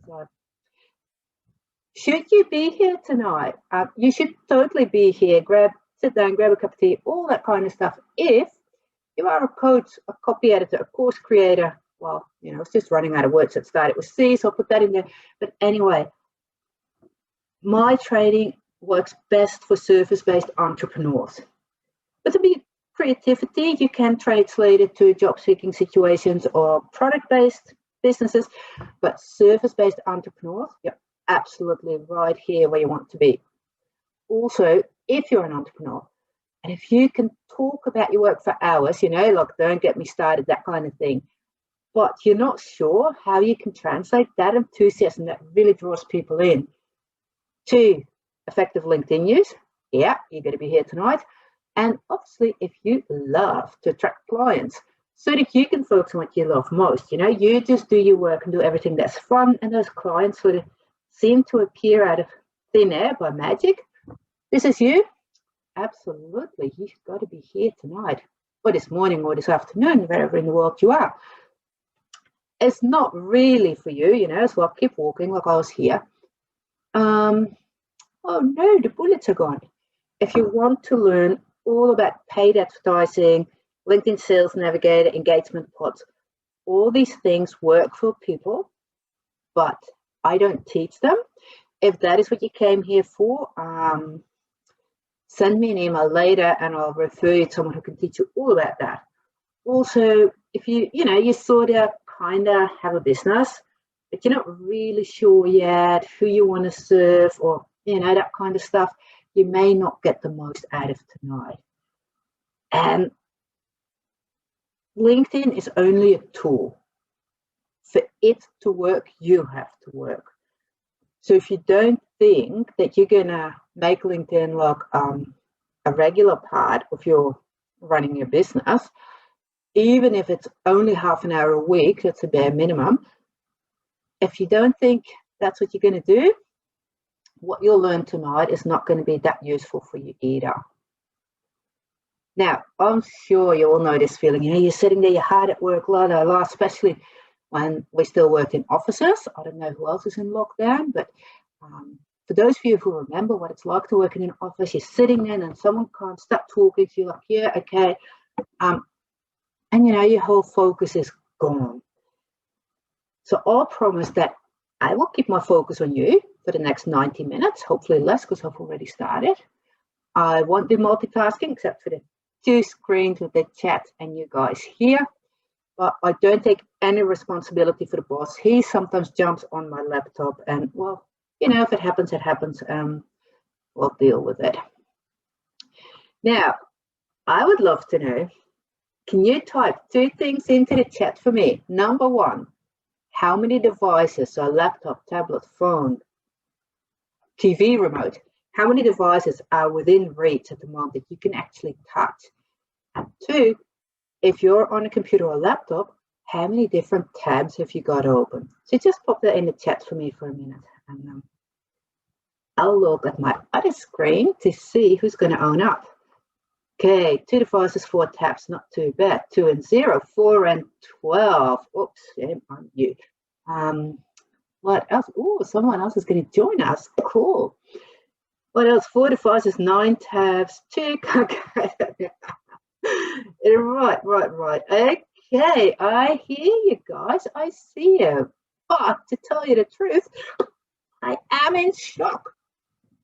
So, should you be here tonight? You should totally be here. Sit down, grab a cup of tea, all that kind of stuff. If you are a coach, a copy editor, a course creator, well, it's just running out of words that started with C, so I'll put that in there. But anyway, my training works best for service-based entrepreneurs. But to be creativity, you can translate it to job-seeking situations or product-based businesses, but service-based entrepreneurs, you're absolutely right here where you want to be. Also, if you're an entrepreneur, and if you can talk about your work for hours, like don't get me started, that kind of thing, but you're not sure how you can translate that enthusiasm that really draws people in to effective LinkedIn use, yeah, you're going to be here tonight. And obviously, if you love to attract clients so that you can focus on what you love most, you just do your work and do everything that's fun, and those clients sort of seem to appear out of thin air by magic. This is you. Absolutely. You've got to be here tonight, or this morning, or this afternoon, wherever in the world you are. It's not really for you, so I'll keep walking like I was here. Oh no, the bullets are gone. If you want to learn all about paid advertising, LinkedIn Sales Navigator, engagement pods, all these things work for people, but I don't teach them. If that is what you came here for, send me an email later and I'll refer you to someone who can teach you all about that. Also, if you sort of kind of have a business, but you're not really sure yet who you want to serve or, that kind of stuff, you may not get the most out of tonight. And LinkedIn is only a tool. For it to work, you have to work. So if you don't think that you're going to make LinkedIn like a regular part of your running your business, even if it's only half an hour a week, that's a bare minimum. If you don't think that's what you're going to do, what you'll learn tonight is not going to be that useful for you either. Now, I'm sure you all know this feeling. You're sitting there, you're hard at work, la, la, la, especially when we still work in offices. I don't know who else is in lockdown, but for those of you who remember what it's like to work in an office, you're sitting there and someone can't stop talking to you, like, yeah, okay. And your whole focus is gone. So I'll promise that I will keep my focus on you for the next 90 minutes, hopefully less because I've already started. I won't do multitasking except for the 2 screens with the chat and you guys here. But I don't take any responsibility for the boss. He sometimes jumps on my laptop and, well, if it happens, it happens. We'll deal with it. Now, I would love to know, can you type 2 things into the chat for me? Number 1, how many devices, so laptop, tablet, phone, TV remote, how many devices are within reach at the moment that you can actually touch? And 2, if you're on a computer or laptop, how many different tabs have you got open? So just pop that in the chat for me for a minute. And I'll look at my other screen to see who's going to own up. Okay, 2 devices, 4 tabs, not too bad. 2 and 0, 4 and 12. Oops, shame on you. What else? Oh, someone else is going to join us. Cool. What else? 4 devices, 9 tabs, 2. Okay. Right. Okay, I hear you guys. I see you. But to tell you the truth, I am in shock.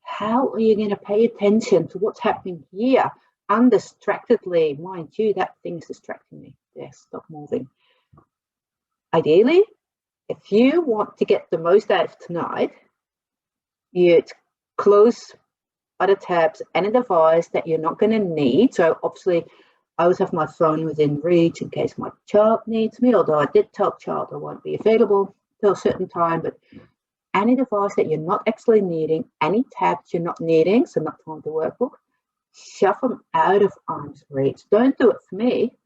How are you going to pay attention to what's happening here undistractedly? Mind you, that thing's distracting me. Yeah, stop moving. Ideally, if you want to get the most out of tonight, you'd close other tabs and a device that you're not going to need. So obviously, I always have my phone within reach in case my child needs me, although I did tell child I won't be available till a certain time, but any device that you're not actually needing, any tabs you're not needing, so not from the workbook, shove them out of arm's reach. Don't do it for me.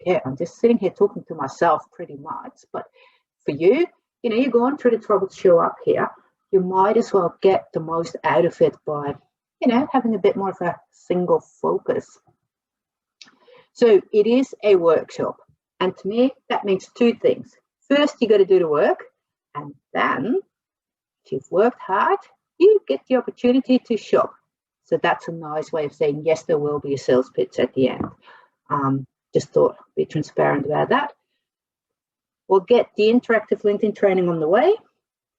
Okay, I'm just sitting here talking to myself pretty much, but for you, you're going through the trouble to show up here. You might as well get the most out of it by, having a bit more of a single focus. So it is a workshop. And to me, that means 2 things. First, you got to do the work. And then, if you've worked hard, you get the opportunity to shop. So that's a nice way of saying, yes, there will be a sales pitch at the end. Just thought I'd be transparent about that. We'll get the interactive LinkedIn training on the way.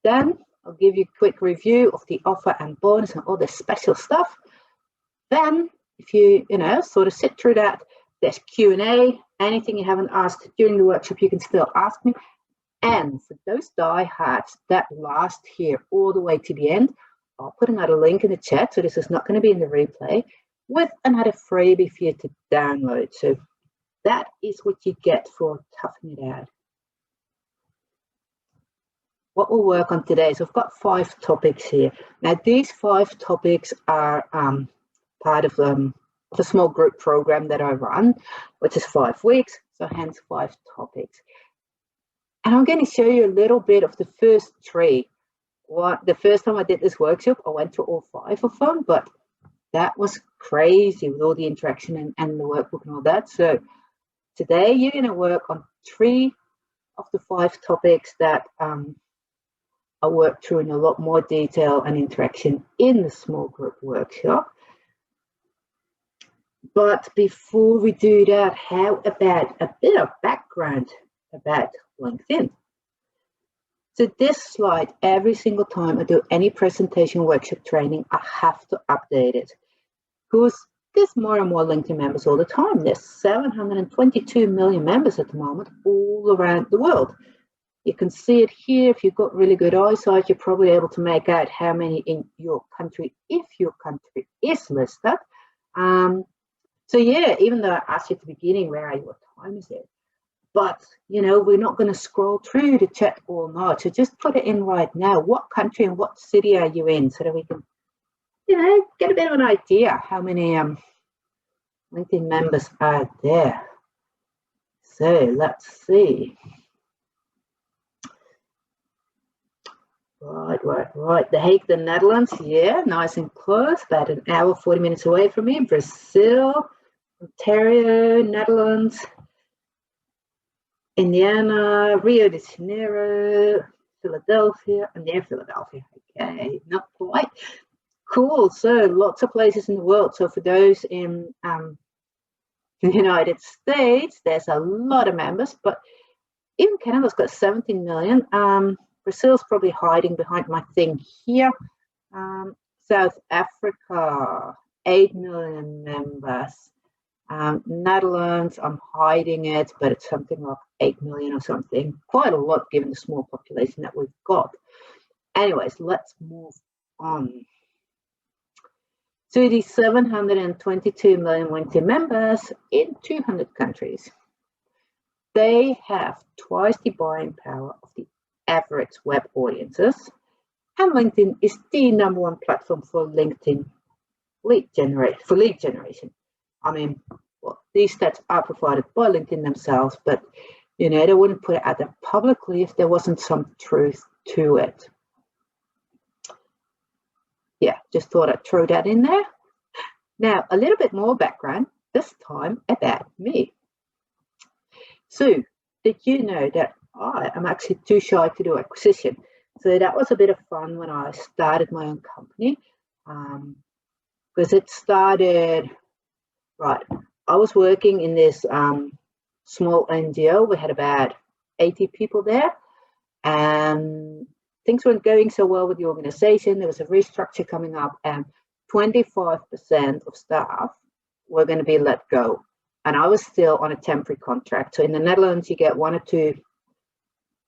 Then I'll give you a quick review of the offer and bonus and all the special stuff. Then, if you sort of sit through that, there's Q&A. Anything you haven't asked during the workshop, you can still ask me. And for those diehards that last here all the way to the end, I'll put another link in the chat. So this is not going to be in the replay, with another freebie for you to download. So that is what you get for toughing it out. What we'll work on today, so I've got 5 topics here. Now these 5 topics are part of a small group program that I run, which is 5 weeks, so hence 5 topics. And I'm going to show you a little bit of the first 3. The first time I did this workshop, I went through all 5 of them, but that was crazy with all the interaction and the workbook and all that. So today you're going to work on 3 of the 5 topics that I worked through in a lot more detail and interaction in the small group workshop. But before we do that, how about a bit of background about LinkedIn? So this slide, every single time I do any presentation, workshop, training, I have to update it because there's more and more LinkedIn members all the time. There's 722 million members at the moment all around the world. You can see it here. If you've got really good eyesight, you're probably able to make out how many in your country, if your country is listed. So yeah, even though I asked you at the beginning, what time is it? But, we're not going to scroll through the chat all night. So just put it in right now. What country and what city are you in so that we can, get a bit of an idea how many LinkedIn members are there. So let's see. Right. The Hague, the Netherlands. Yeah, nice and close. About an hour, 40 minutes away from me. Brazil, Ontario, Netherlands, Indiana, Rio de Janeiro, Philadelphia, and near Philadelphia. Okay, not quite. Cool. So lots of places in the world. So for those in the United States, there's a lot of members, but even Canada's got 17 million. Brazil's probably hiding behind my thing here. South Africa, 8 million members. Netherlands, I'm hiding it, but it's something like 8 million or something. Quite a lot given the small population that we've got. Anyways, let's move on. So these 722 million LinkedIn members in 200 countries. They have twice the buying power of the average web audiences. And LinkedIn is the #1 platform for LinkedIn lead generation. I mean, well, these stats are provided by LinkedIn themselves, but they wouldn't put it out there publicly if there wasn't some truth to it. Yeah, just thought I'd throw that in there. Now, a little bit more background, this time about me. So, did you know that I am actually too shy to do acquisition? So that was a bit of fun when I started my own company, because it started, right, I was working in this small NGO. We had about 80 people there, and things weren't going so well with the organization. There was a restructure coming up, and 25% of staff were going to be let go. And I was still on a temporary contract. So in the Netherlands, you get 1 or 2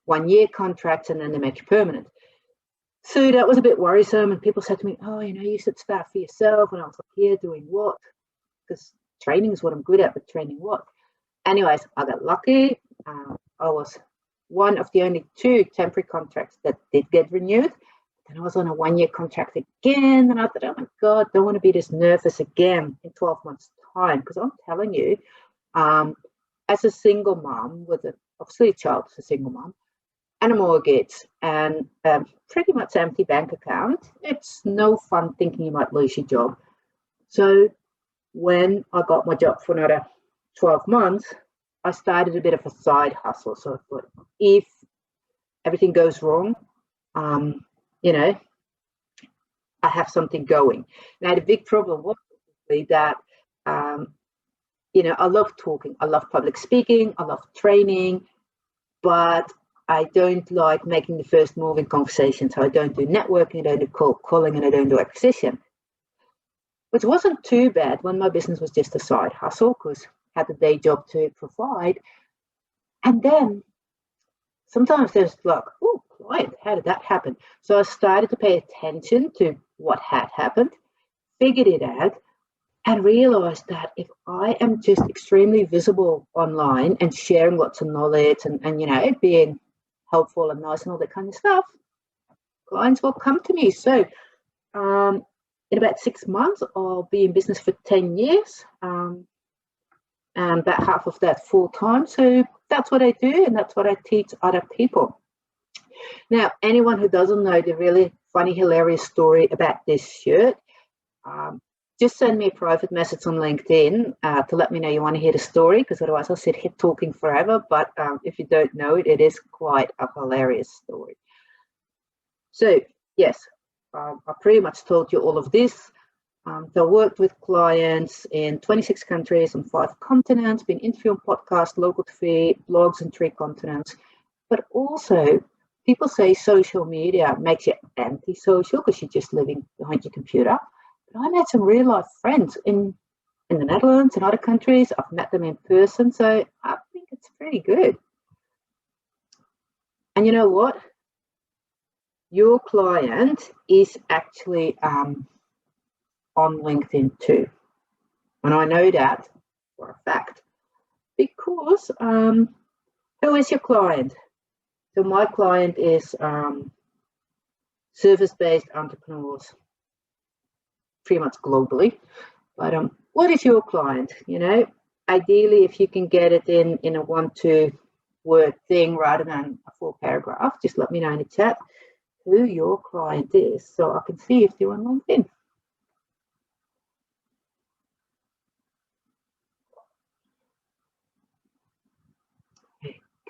one-year contracts, and then they make you permanent. So that was a bit worrisome. And people said to me, oh, you should start for yourself. And I was like, yeah, doing what? Because training is what I'm good at, but training what? Anyways, I got lucky. I was one of the only 2 temporary contracts that did get renewed. And I was on a 1-year contract again. And I thought, oh my God, don't want to be this nervous again in 12 months' time. Because I'm telling you, as a single mom with obviously a child, as a single mom, and a mortgage, and pretty much empty bank account, it's no fun thinking you might lose your job. So when I got my job for another 12 months, I started a bit of a side hustle. So I thought, if everything goes wrong, you know, I have something going. Now, the big problem was that, you know, I love talking, I love public speaking, I love training, but I don't like making the first move in conversation. So I don't do networking, I don't do cold calling, and I don't do acquisition. Which wasn't too bad when my business was just a side hustle, because I had a day job to provide. And then sometimes there's like, oh, client, how did that happen? So I started to pay attention to what had happened, figured it out, and realized that if I am just extremely visible online and sharing lots of knowledge and you know, being helpful and nice and all that kind of stuff, clients will come to me. So in about 6 months, I'll be in business for 10 years, and about half of that full time. So that's what I do, and that's what I teach other people. Now, anyone who doesn't know the really funny, hilarious story about this shirt, just send me a private message on LinkedIn to let me know you want to hear the story, because otherwise I'll sit here talking forever. But if you don't know it, it is quite a hilarious story. So, yes, I pretty much told you all of this. So I worked with clients in 26 countries on 5 continents, been interviewing podcasts, local TV, blogs in 3 continents. But also, people say social media makes you anti-social because you're just living behind your computer. But I met some real life friends in the Netherlands and other countries. I've met them in person, so I think it's pretty good. And you know what? Your client is actually on LinkedIn too. And I know that for a fact because who is your client? So my client is service-based entrepreneurs, pretty much globally. But what is your client? You know, ideally, if you can get it in a 1-2 word thing rather than a full paragraph, just let me know in the chat who your client is so I can see if they're on LinkedIn.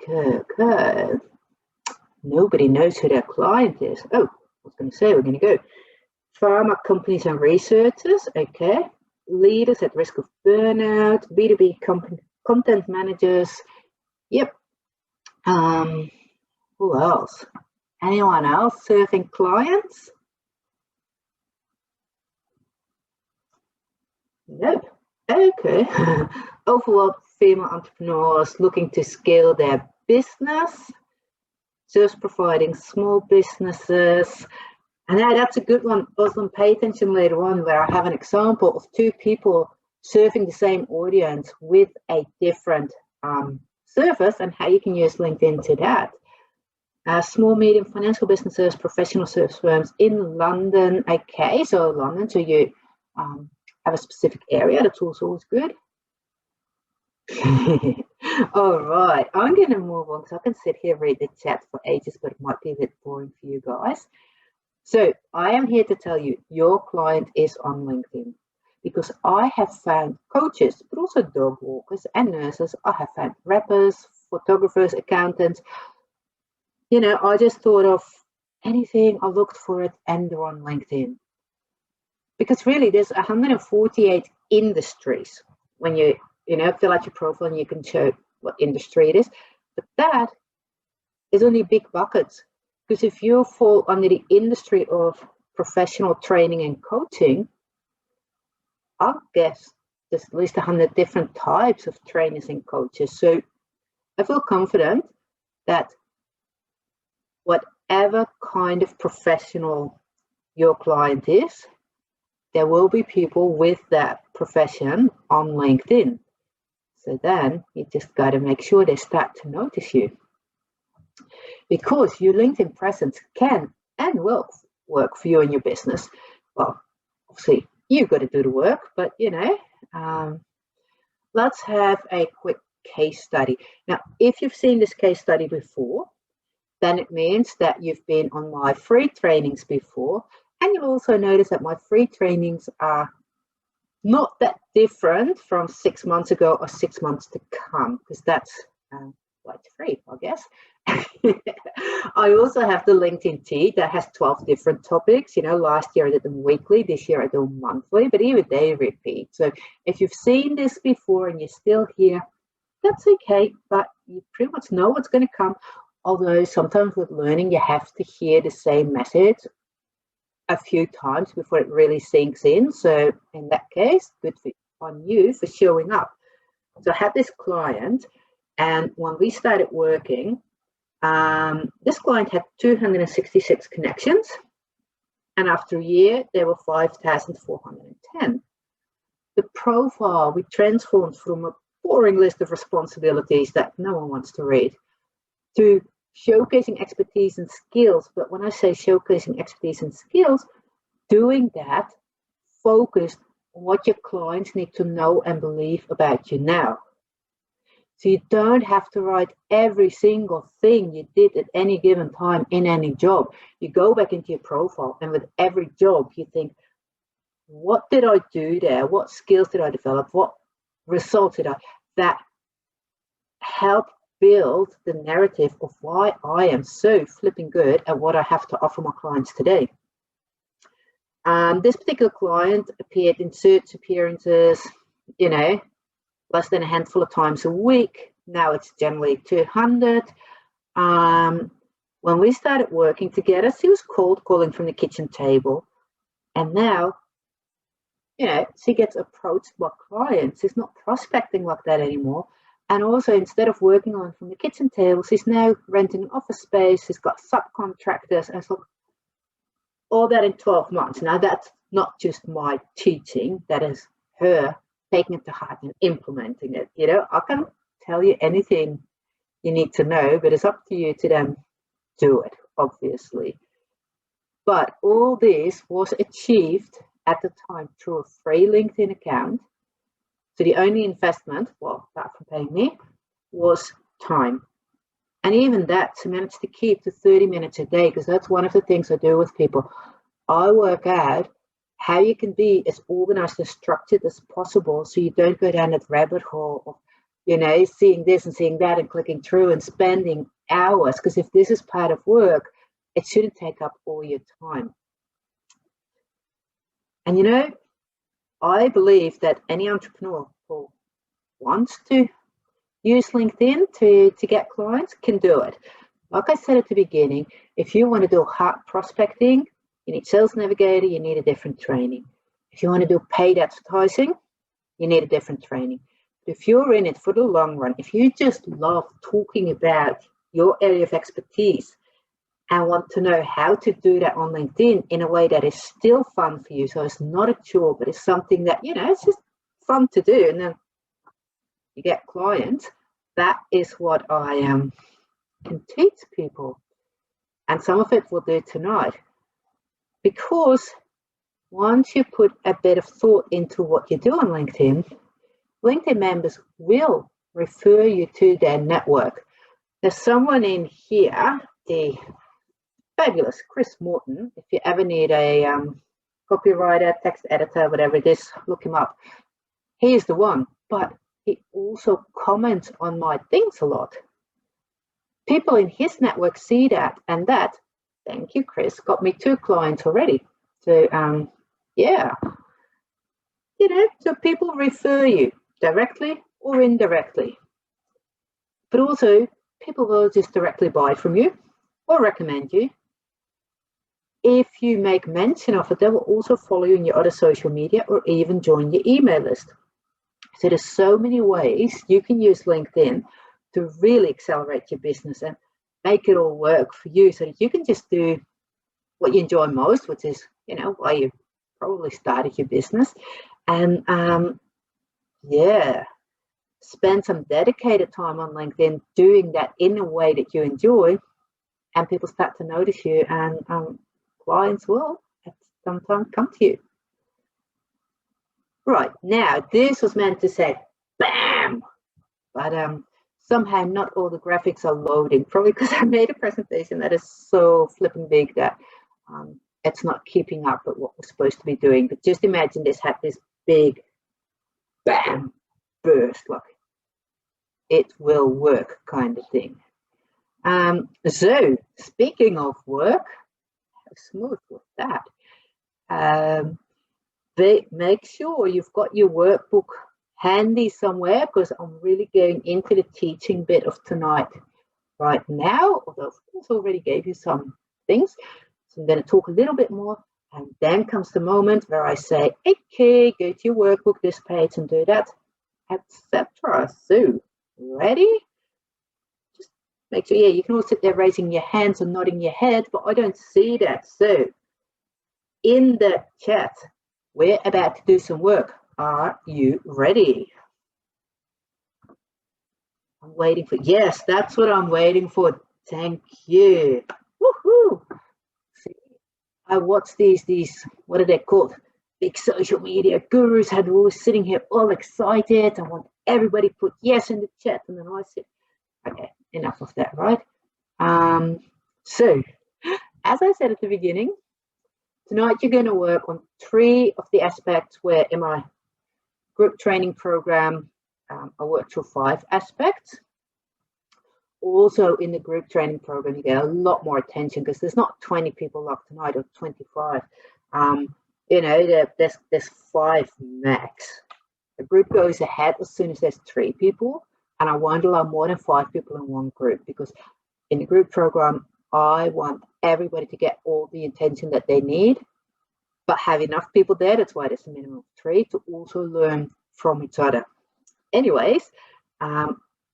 Good. Nobody knows who their client is. Oh, I was going to say, we're going to go. Pharma companies and researchers, okay. Leaders at risk of burnout, B2B content managers, yep. Who else? Anyone else serving clients? Nope. Okay. Overall, female entrepreneurs looking to scale their business, just providing small businesses. And that's a good one. Also, pay attention later on where I have an example of 2 people serving the same audience with a different service and how you can use LinkedIn to that. Small, medium financial businesses, professional service firms in London. Okay, so London, so you have a specific area. That's also always good. All right, I'm going to move on because I can sit here and read the chat for ages, but it might be a bit boring for you guys. So I am here to tell you your client is on LinkedIn because I have found coaches, but also dog walkers and nurses. I have found rappers, photographers, accountants. You know, I just thought of anything, I looked for it, and they're on LinkedIn. Because really, there's 148 industries when you fill out your profile and you can show what industry it is. But that is only big buckets. Because if you fall under the industry of professional training and coaching, I'll guess there's at least 100 different types of trainers and coaches. So I feel confident that whatever kind of professional your client is, there will be people with that profession on LinkedIn. So then you just got to make sure they start to notice you. Because your LinkedIn presence can and will work for you and your business. Well, obviously, you've got to do the work, but, let's have a quick case study. Now, if you've seen this case study before, then it means that you've been on my free trainings before, and you'll also notice that my free trainings are not that different from 6 months ago or 6 months to come, because that's quite free, I guess. I also have the LinkedIn Tea that has 12 different topics. Last year I did them weekly, this year I do them monthly, but even they repeat. So if you've seen this before and you're still here, that's okay, but you pretty much know what's going to come. Although sometimes with learning, you have to hear the same message a few times before it really sinks in. So in that case, good on you for showing up. So I had this client, and when we started working, this client had 266 connections, and after a year, there were 5,410. The profile we transformed from a boring list of responsibilities that no one wants to read to showcasing expertise and skills. But when I say showcasing expertise and skills, doing that focused on what your clients need to know and believe about you now. So you don't have to write every single thing you did at any given time in any job. You go back into your profile, and with every job, you think, what did I do there? What skills did I develop? What results did I? That help build the narrative of why I am so flipping good at what I have to offer my clients today. This particular client appeared in search appearances, less than a handful of times a week. Now it's generally 200. When we started working together, she was cold calling from the kitchen table. And now, she gets approached by clients. She's not prospecting like that anymore. And also, instead of working on from the kitchen table, she's now renting an office space. She's got subcontractors, and so all that in 12 months. Now, that's not just my teaching. That is her taking it to heart and implementing it. I can't tell you anything you need to know, but it's up to you to then do it, obviously. But all this was achieved at the time through a free LinkedIn account. So the only investment, well, apart from paying me, was time. And even that, to manage to keep to 30 minutes a day, because that's one of the things I do with people. I work out how you can be as organized and structured as possible so you don't go down that rabbit hole of, seeing this and seeing that and clicking through and spending hours. Because if this is part of work, it shouldn't take up all your time. And I believe that any entrepreneur who wants to use LinkedIn to get clients can do it. Like I said at the beginning, if you want to do hard prospecting, you need Sales Navigator, you need a different training. If you want to do paid advertising, you need a different training. But if you're in it for the long run, if you just love talking about your area of expertise and want to know how to do that on LinkedIn in a way that is still fun for you, so it's not a chore, but it's something that, it's just fun to do, and then you get clients, that is what I can teach people. And some of it we'll do tonight. Because once you put a bit of thought into what you do on LinkedIn, LinkedIn members will refer you to their network. There's someone in here, the fabulous Chris Morton. If you ever need a copywriter, text editor, whatever it is, look him up. He is the one, but he also comments on my things a lot. People in his network see that, and that, thank you, Chris, got me 2 clients already. So, so people refer you directly or indirectly. But also, people will just directly buy from you or recommend you. If you make mention of it, they will also follow you in your other social media or even join your email list. So there's so many ways you can use LinkedIn to really accelerate your business and make it all work for you so that you can just do what you enjoy most, which is, why you probably started your business. And spend some dedicated time on LinkedIn doing that in a way that you enjoy, and people start to notice you, and clients will at some time come to you. Right, now this was meant to say bam, but somehow not all the graphics are loading, probably because I made a presentation that is so flipping big that it's not keeping up with what we're supposed to be doing. But just imagine this had this big bam burst, like it will work kind of thing. So speaking of work, how smooth was that? Make sure you've got your workbook handy somewhere, because I'm really going into the teaching bit of tonight right now, although of course I already gave you some things. So I'm going to talk a little bit more, and then comes the moment where I say, okay, go to your workbook, this page, and do that, etc. So, ready? Just make sure, yeah, you can all sit there raising your hands and nodding your head, but I don't see that. So, in the chat, we're about to do some work. Are you ready? I'm waiting for, yes, that's what I'm waiting for. Thank you. Woohoo! See, I watch these, what are they called? Big social media gurus had always sitting here all excited. I want everybody to put yes in the chat, and then I sit. Okay, enough of that, right? So, as I said at the beginning, tonight you're going to work on 3 of the aspects where in my group training program I work through 5 aspects. Also in the group training program you get a lot more attention, because there's not 20 people locked tonight or 25. You know, there's 5 max. The group goes ahead as soon as there's 3 people, and I won't allow more than 5 people in one group, because in the group program I want everybody to get all the attention that they need, but have enough people there. That's why there's a minimum of 3 to also learn from each other. Anyways,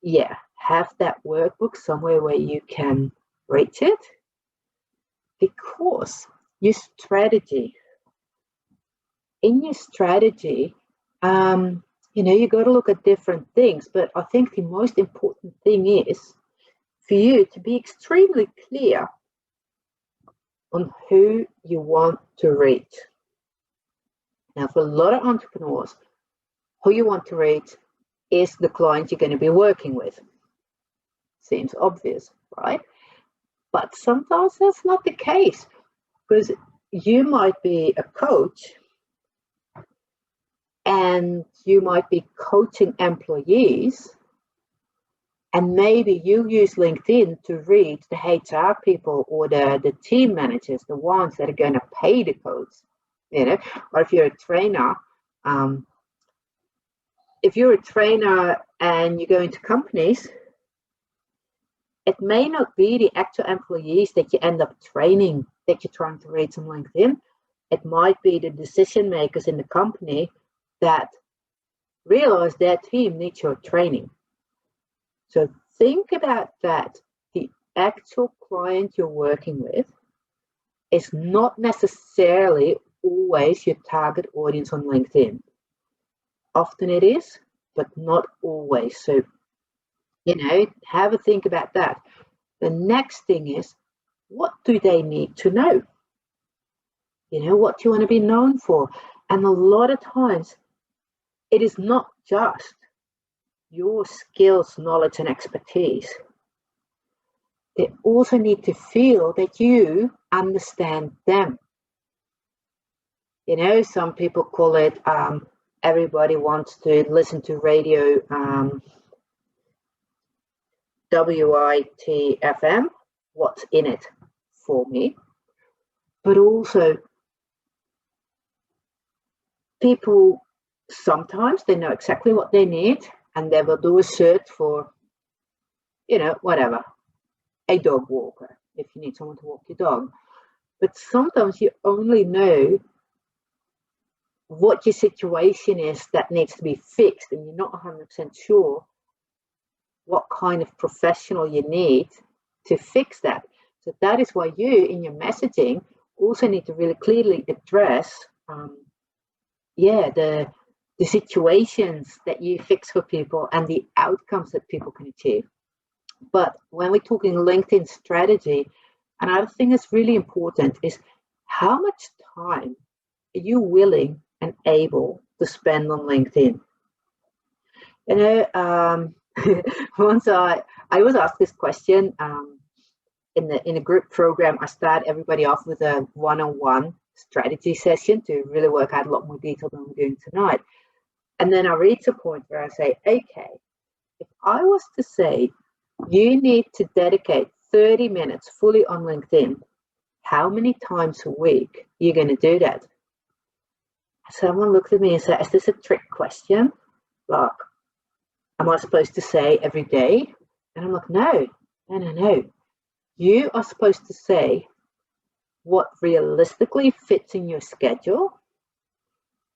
yeah, have that workbook somewhere where you can reach it, because your strategy, in your strategy, you know, you got to look at different things, but I think the most important thing is for you to be extremely clear on who you want to reach. Now, for a lot of entrepreneurs, who you want to reach is the client you're going to be working with. Seems obvious, right? But sometimes that's not the case, because you might be a coach and you might be coaching employees, and maybe you use LinkedIn to reach the HR people or the team managers, the ones that are going to pay the coach, you know. Or if you're a trainer, and you go into companies, it may not be the actual employees that you end up training that you're trying to reach on LinkedIn. It might be the decision makers in the company that realize their team needs your training. So think about that. The actual client you're working with is not necessarily always your target audience on LinkedIn. Often it is, but not always. So, you know, have a think about that. The next thing is, what do they need to know? You know, what do you want to be known for? And a lot of times, it is not just your skills, knowledge, and expertise. They also need to feel that you understand them. You know, some people call it, everybody wants to listen to radio, WITFM, what's in it for me? But also, people, sometimes they know exactly what they need, and they will do a search for, you know, whatever, a dog walker, if you need someone to walk your dog. But sometimes you only know what your situation is that needs to be fixed, and you're not 100% sure what kind of professional you need to fix that. So that is why you, in your messaging, also need to really clearly address, the situations that you fix for people and the outcomes that people can achieve. But when we're talking LinkedIn strategy, another thing that's really important is how much time are you willing and able to spend on LinkedIn? You know, once I was asked this question in a group program. I start everybody off with a one-on-one strategy session to really work out a lot more detail than we're doing tonight. And then I reach a point where I say, okay, if I was to say you need to dedicate 30 minutes fully on LinkedIn, how many times a week are you going to do that? Someone looked at me and said, is this a trick question? Like, am I supposed to say every day? And I'm like, no. You are supposed to say what realistically fits in your schedule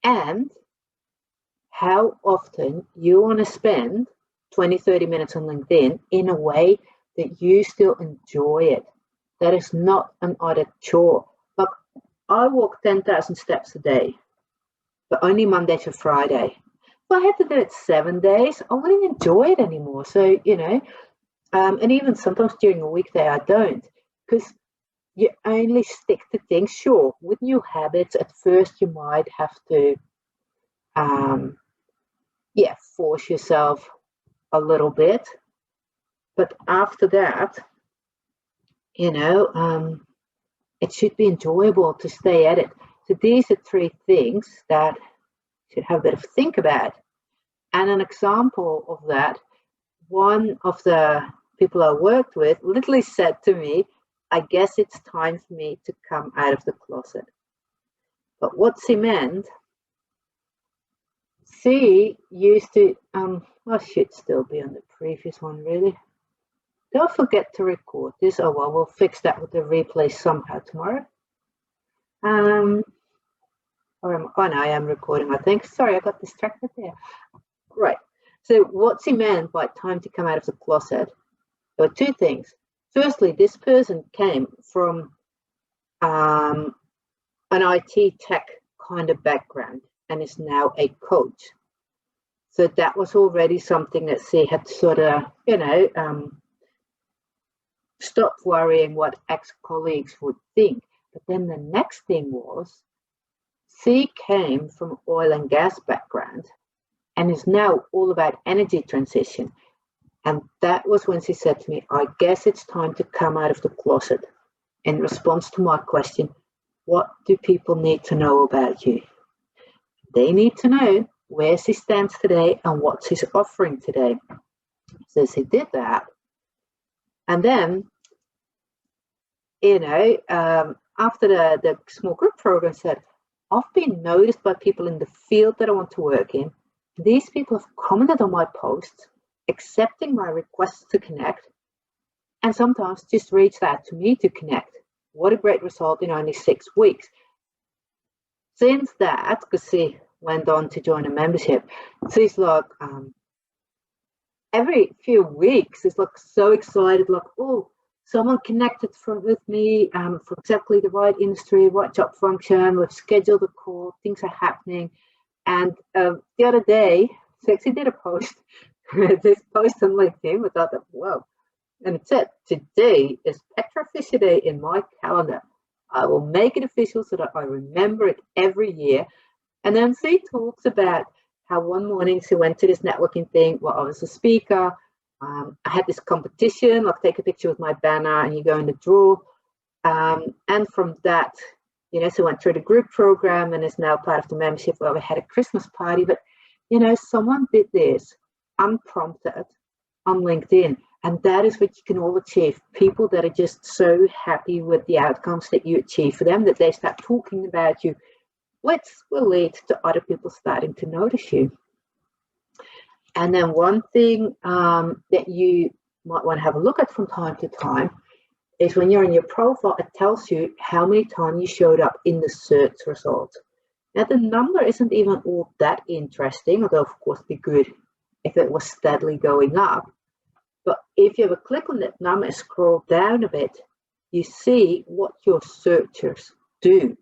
and how often you want to spend 20, 30 minutes on LinkedIn in a way that you still enjoy it. That is not an added chore. Like, I walk 10,000 steps a day, but only Monday to Friday. If I had to do it 7 days, I wouldn't enjoy it anymore. So, and even sometimes during a weekday, I don't, because you only stick to things. Sure, with new habits, at first you might have to, force yourself a little bit. But after that, it should be enjoyable to stay at it. So these are 3 things that you should have a bit of think about. And an example of that, one of the people I worked with literally said to me, I guess it's time for me to come out of the closet. But what she meant, she used to, I should still be on the previous one, really. Don't forget to record this. Oh, well, we'll fix that with the replay somehow tomorrow. I am recording, I think. Sorry, I got distracted there. Right. So what she meant by time to come out of the closet, there were 2 things. Firstly, this person came from an IT tech kind of background and is now a coach. So that was already something that she had sort of, stopped worrying what ex-colleagues would think. But then the next thing was, she came from oil and gas background and is now all about energy transition. And that was when she said to me, I guess it's time to come out of the closet. In response to my question, what do people need to know about you? They need to know where she stands today and what she's offering today. So she did that. And then, after the small group program, said, I've been noticed by people in the field that I want to work in. These people have commented on my posts, accepting my requests to connect, and sometimes just reached out to me to connect. What a great result in only 6 weeks. Since that, because she went on to join a membership, she's like, every few weeks, she's like so excited, like, oh, someone connected with me for exactly the right industry, right job function. We've scheduled a call, things are happening. And the other day, she actually did a post, this post on LinkedIn. I thought, whoa. And it said, today is Petra Fisher Day in my calendar. I will make it official so that I remember it every year. And then she talks about how one morning she went to this networking thing where I was a speaker. I had this competition, like take a picture with my banner and you go in the draw. And from that, she went through the group program and is now part of the membership where we had a Christmas party. But, someone did this unprompted on LinkedIn. And that is what you can all achieve. People that are just so happy with the outcomes that you achieve for them, that they start talking about you, which will lead to other people starting to notice you. And then one thing that you might want to have a look at from time to time is when you're in your profile, it tells you how many times you showed up in the search results. Now, the number isn't even all that interesting, although, of course, it'd be good if it was steadily going up. But if you have a click on that number and scroll down a bit, you see what your searchers do.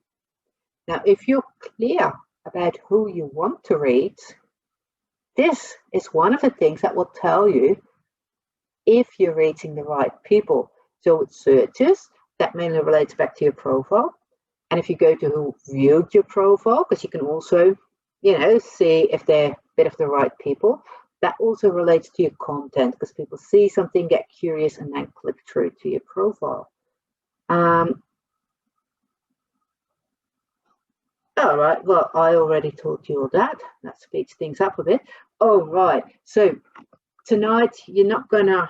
Now, if you're clear about who you want to reach, this is one of the things that will tell you if you're reaching the right people. So with searches, that mainly relates back to your profile. And if you go to who viewed your profile, because you can also, see if they're a bit of the right people, that also relates to your content, because people see something, get curious, and then click through to your profile. All right, well, I already told you all that. That speeds things up a bit. All right, so tonight you're not going to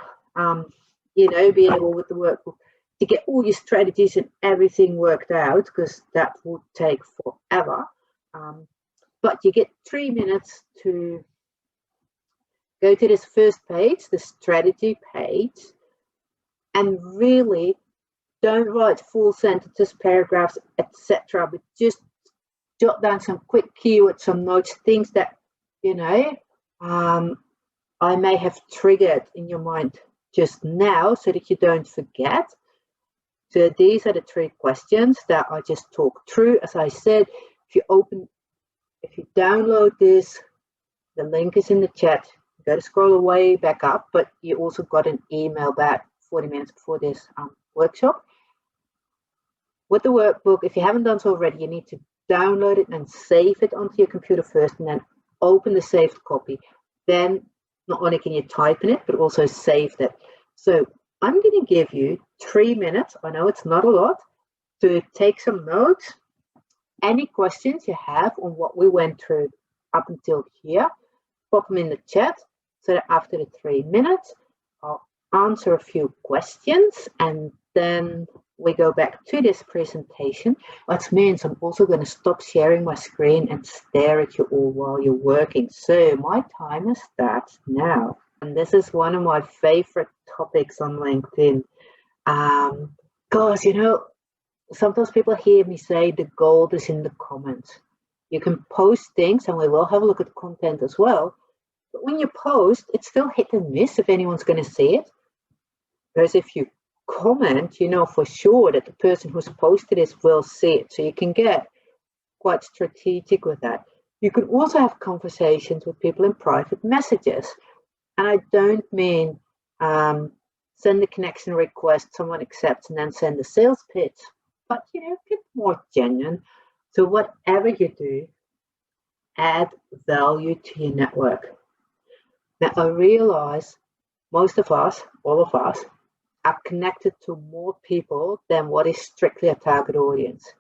you know, be able with the workbook to get all your strategies and everything worked out, because that would take forever. But you get 3 minutes to go to this first page, the strategy page, and really don't write full sentences, paragraphs, etc., but just jot down some quick keywords, some notes, things that, you know, I may have triggered in your mind just now so that you don't forget. So these are the 3 questions that I just talked through. As I said, if you download this, the link is in the chat. You got to scroll way back up, but you also got an email back 40 minutes before this workshop. With the workbook, if you haven't done so already, you need to download it and save it onto your computer first, and then open the saved copy. Then not only can you type in it, but also save that. So I'm going to give you 3 minutes. I know it's not a lot, to take some notes. Any questions you have on what we went through up until here, pop them in the chat, so that after the 3 minutes, I'll answer a few questions, and then we go back to this presentation, which means I'm also going to stop sharing my screen and stare at you all while you're working. So my timer starts now. And this is one of my favorite topics on LinkedIn. Because, you know, sometimes people hear me say the gold is in the comments. You can post things, and we will have a look at content as well. But when you post, it's still hit and miss if anyone's going to see it. Whereas if you comment, you know for sure that the person who's posted this will see it. So you can get quite strategic with that. You can also have conversations with people in private messages. And I don't mean send a connection request, someone accepts, and then send a sales pitch. But, you know, get more genuine. So whatever you do, add value to your network. Now, I realize most of us, all of us, are connected to more people than what is strictly a target audience.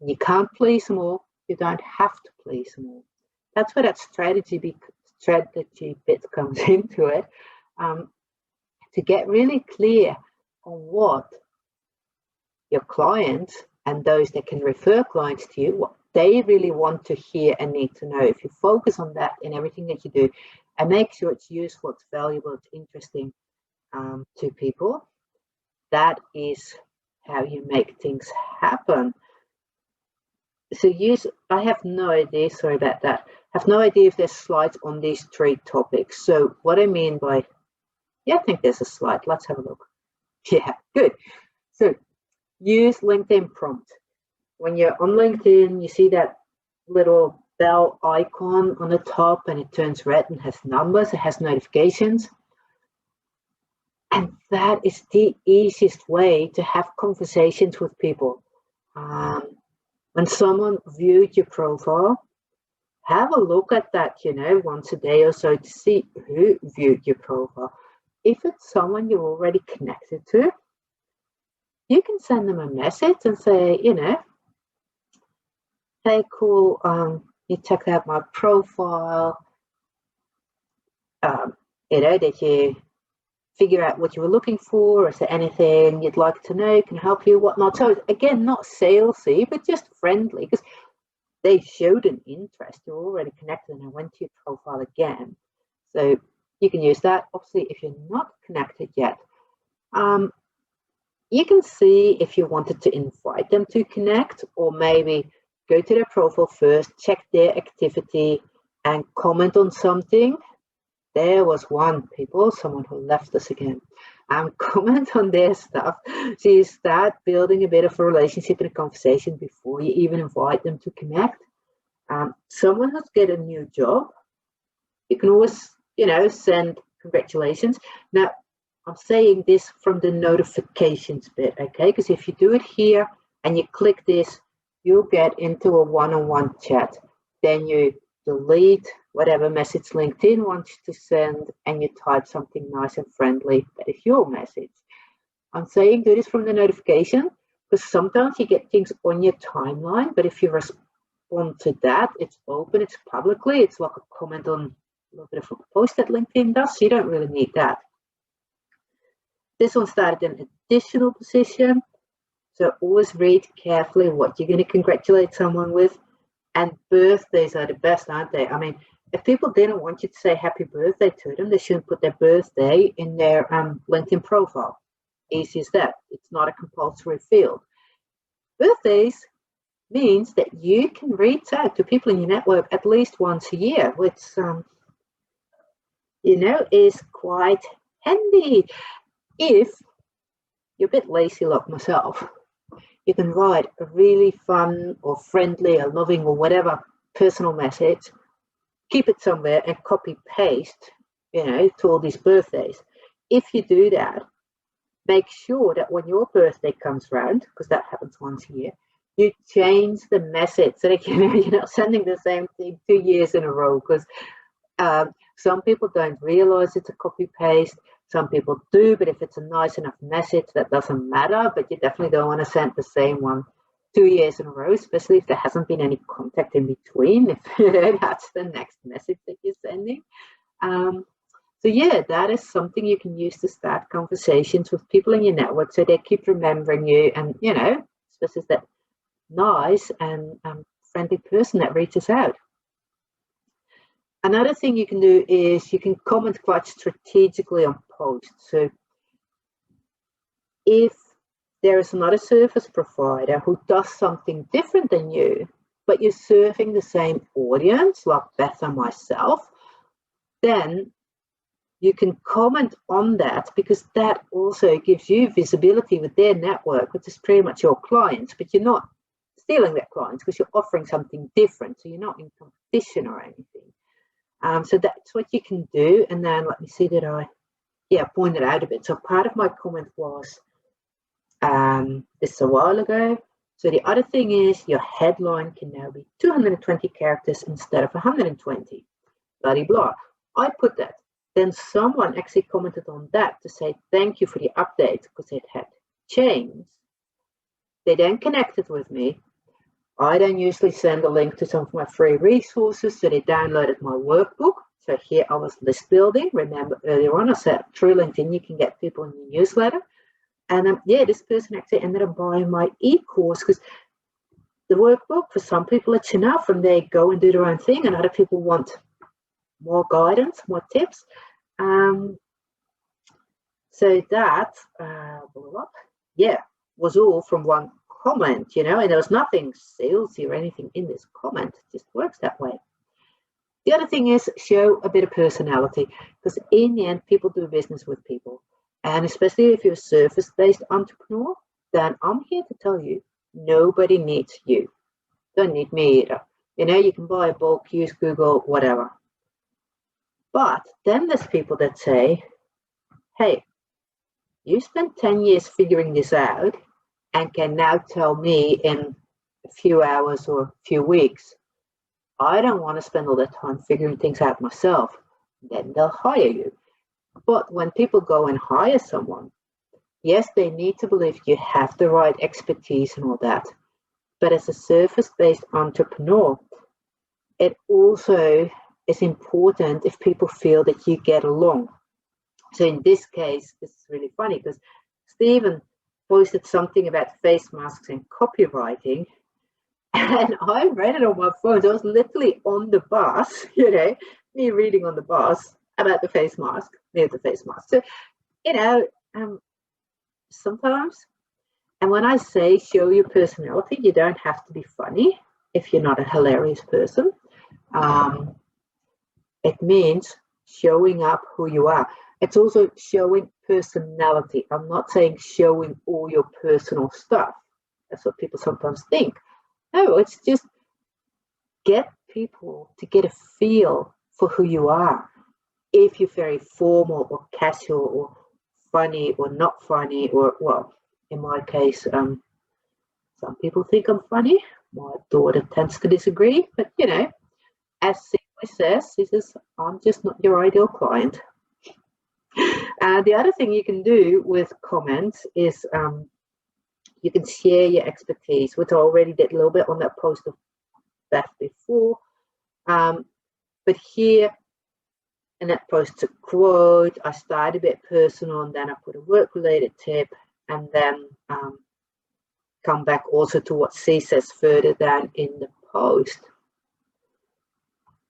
You can't please them all. You don't have to please them all. That's where that strategy bit comes into it, to get really clear on what your clients and those that can refer clients to you, what they really want to hear and need to know. If you focus on that in everything that you do and make sure it's useful, it's valuable, it's interesting to people, that is how you make things happen. So I have no idea, sorry about that, I have no idea if there's slides on these 3 topics. So what I mean by, yeah, I think there's a slide. Let's have a look. Yeah, good. So use LinkedIn prompt. When you're on LinkedIn, you see that little bell icon on the top, and it turns red and has numbers, it has notifications. And that is the easiest way to have conversations with people. When someone viewed your profile, have a look at that, you know, once a day or so to see who viewed your profile. If it's someone you're already connected to, you can send them a message and say, you know, hey, cool, you checked out my profile, you know, did you figure out what you were looking for? Is there anything you'd like to know? Can I help you? Whatnot. So again, not salesy, but just friendly, because they showed an interest. You're already connected, and I went to your profile again. So you can use that. Obviously, if you're not connected yet, you can see if you wanted to invite them to connect, or maybe go to their profile first, check their activity, and comment on something. There was someone who left us again. Comment on their stuff. So you start building a bit of a relationship and a conversation before you even invite them to connect. Someone who's got a new job, you can always, you know, send congratulations. Now, I'm saying this from the notifications bit, okay? Because if you do it here and you click this, you'll get into a one-on-one chat. Then you delete whatever message LinkedIn wants to send, and you type something nice and friendly. That is your message. I'm saying do this from the notification, because sometimes you get things on your timeline, but if you respond to that, it's open, it's publicly, it's like a comment on a little bit of a post that LinkedIn does, so you don't really need that. This one started an additional position. So always read carefully what you're going to congratulate someone with. And birthdays are the best, aren't they? I mean, if people didn't want you to say happy birthday to them, they shouldn't put their birthday in their LinkedIn profile. Easy as that. It's not a compulsory field. Birthdays means that you can reach out to people in your network at least once a year, which, is quite handy. If you're a bit lazy like myself, you can write a really fun or friendly or loving or whatever personal message, keep it somewhere and copy paste, to all these birthdays. If you do that, make sure that when your birthday comes around, because that happens once a year, you change the message so that you're not sending the same thing 2 years in a row, because some people don't realize it's a copy paste. Some people do, but if it's a nice enough message, that doesn't matter. But you definitely don't want to send the same one 2 years in a row, especially if there hasn't been any contact in between. If that's the next message that you're sending. So yeah, that is something you can use to start conversations with people in your network, so they keep remembering you, and especially that nice and friendly person that reaches out. Another thing you can do is you can comment quite strategically on posts. So if there is another service provider who does something different than you, but you're serving the same audience, like Petra myself, then you can comment on that, because that also gives you visibility with their network, which is pretty much your clients, but you're not stealing their clients because you're offering something different. So you're not in competition or anything. So that's what you can do. And then let me see that I pointed out a bit. So part of my comment was this a while ago. So the other thing is your headline can now be 220 characters instead of 120. Blah, blah. I put that. Then someone actually commented on that to say thank you for the update because it had changed. They then connected with me. I then usually send a link to some of my free resources, so they downloaded my workbook. So here I was list building. Remember earlier on I said through LinkedIn you can get people in your newsletter. And this person actually ended up buying my e-course, because the workbook, for some people it's enough and they go and do their own thing, and other people want more guidance, more tips. So that was all from one comment, and there was nothing salesy or anything in this comment. It just works that way. The other thing is show a bit of personality, because in the end people do business with people, and especially if you're a service-based entrepreneur, then I'm here to tell you nobody needs you. Don't need me either. You can buy a bulk, use Google, whatever. But then there's people that say, hey, you spent 10 years figuring this out and can now tell me in a few hours or a few weeks. I don't want to spend all that time figuring things out myself. Then they'll hire you. But when people go and hire someone, yes, they need to believe you have the right expertise and all that. But as a service-based entrepreneur, it also is important if people feel that you get along. So in this case, this is really funny because Stephen posted something about face masks and copywriting, and I read it on my phone. So I was literally on the bus, me reading on the bus about the face mask, So, sometimes, and when I say show your personality, you don't have to be funny if you're not a hilarious person. It means showing up who you are. It's also showing personality. I'm not saying showing all your personal stuff. That's what people sometimes think. No, it's just get people to get a feel for who you are. If you're very formal or casual or funny or not funny, or, well, in my case, some people think I'm funny. My daughter tends to disagree, but, as Sigmund says, I'm just not your ideal client. The other thing you can do with comments is you can share your expertise, which I already did a little bit on that post of that before. But here, and that posts a quote. I start a bit personal, and then I put a work-related tip, and then come back also to what she says further down in the post.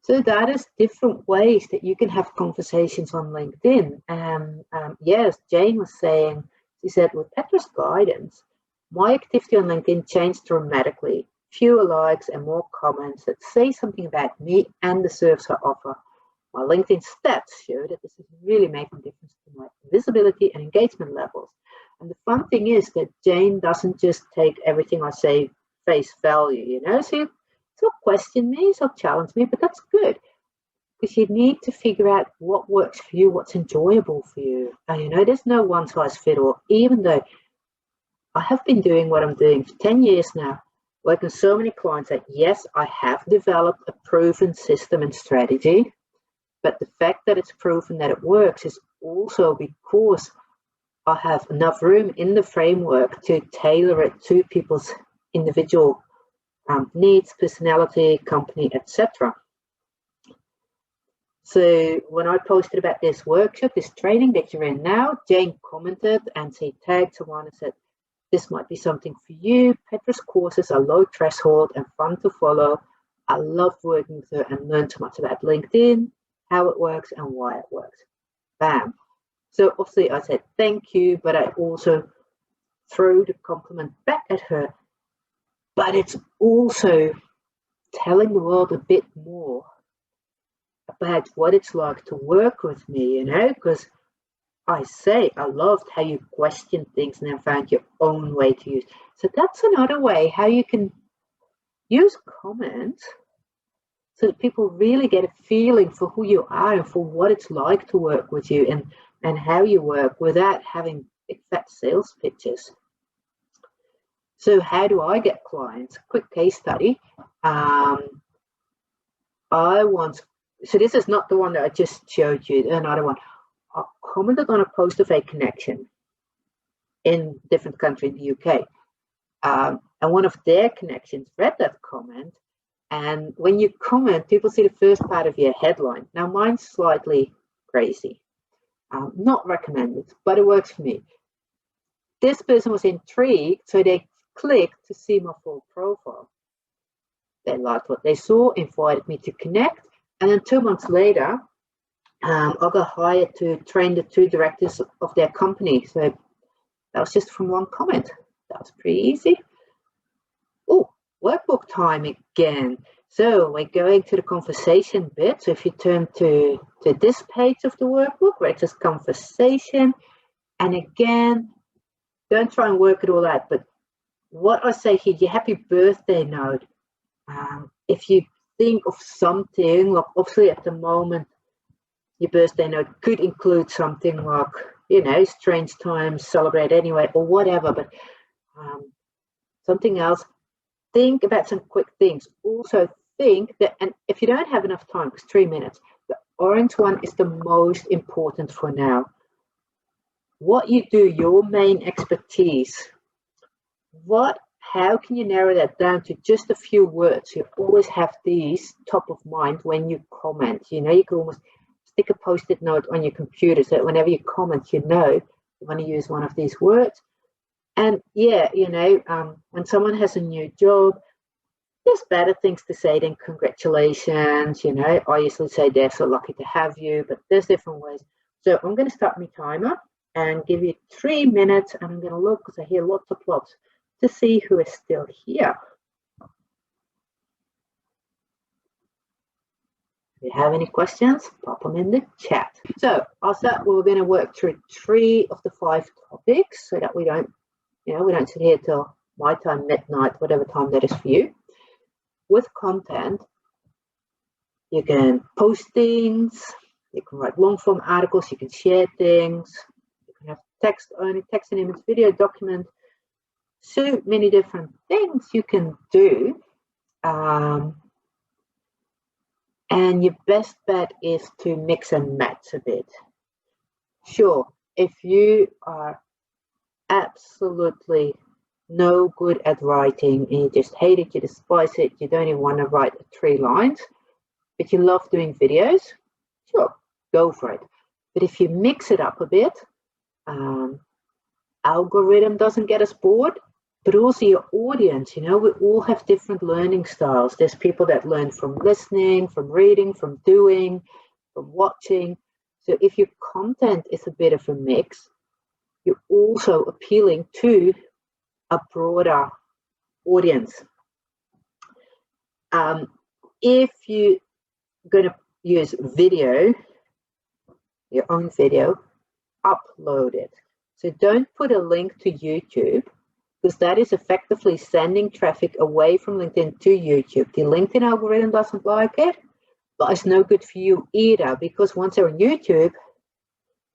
So that is different ways that you can have conversations on LinkedIn. And yes, Jane was saying, she said, with Petra's guidance, my activity on LinkedIn changed dramatically. Fewer likes and more comments that say something about me and the service I offer. My LinkedIn stats show that this is really making a difference to my visibility and engagement levels. And the fun thing is that Jane doesn't just take everything I say face value, you know, she'll question me, she'll challenge me, but that's good because you need to figure out what works for you, what's enjoyable for you. And you know, there's no one size fit all, even though I have been doing what I'm doing for 10 years now, working with so many clients that yes, I have developed a proven system and strategy, but the fact that it's proven that it works is also because I have enough room in the framework to tailor it to people's individual needs, personality, company, etc. So when I posted about this workshop, this training that you're in now, Jane commented and she tagged someone and said, this might be something for you. Petra's courses are low threshold and fun to follow. I love working with her and learn so much about LinkedIn, how it works and why it works. Bam. So obviously I said thank you, but I also threw the compliment back at her. But it's also telling the world a bit more about what it's like to work with me, you know, because I say I loved how you questioned things and then found your own way to use. So that's another way how you can use comments so that people really get a feeling for who you are and for what it's like to work with you and how you work without having big fat sales pitches. So how do I get clients? Quick case study. So this is not the one that I just showed you, another one. I commented on a post of a connection in a different country in the UK. And one of their connections read that comment. And when you comment, people see the first part of your headline. Now, mine's slightly crazy. Not recommended, but it works for me. This person was intrigued, so they clicked to see my full profile. They liked what they saw, invited me to connect, and then 2 months later, I got hired to train the 2 directors of their company. So that was just from one comment. That was pretty easy. Oh, workbook time again. So we're going to the conversation bit. So if you turn to this page of the workbook where it says conversation, and again, don't try and work it all out, but what I say here, your happy birthday note, if you think of something, like obviously at the moment, your birthday note could include something like, you know, strange times, celebrate anyway, or whatever, but something else. Think about some quick things. Also think that, and if you don't have enough time, because 3 minutes, the orange one is the most important for now. What you do, your main expertise, how can you narrow that down to just a few words? You always have these top of mind when you comment. You know, you can almost stick a post-it note on your computer so that whenever you comment, you know you want to use one of these words. And yeah, you know, when someone has a new job, there's better things to say than congratulations. You know, I usually say they're so lucky to have you, but there's different ways. So I'm going to start my timer and give you 3 minutes, and I'm going to look because I hear lots of plots to see who is still here. If you have any questions, pop them in the chat. So I'll start. We're going to work through 3 of the 5 topics so that we don't, you know, we don't sit here till my time, midnight, whatever time that is for you. With content, you can post things, you can write long form articles, you can share things, you can have text only, text and image, video, document, so many different things you can do. And your best bet is to mix and match a bit. Sure, if you are absolutely no good at writing and you just hate it, you despise it, you don't even want to write 3 lines, but you love doing videos, sure, go for it. But if you mix it up a bit, algorithm doesn't get us bored, but also your audience. We all have different learning styles. There's people that learn from listening, from reading, from doing, from watching. So if your content is a bit of a mix, you're also appealing to a broader audience. If you're going to use video, your own video, upload it. So don't put a link to YouTube, because that is effectively sending traffic away from LinkedIn to YouTube. The LinkedIn algorithm doesn't like it, but it's no good for you either, because once they're on YouTube,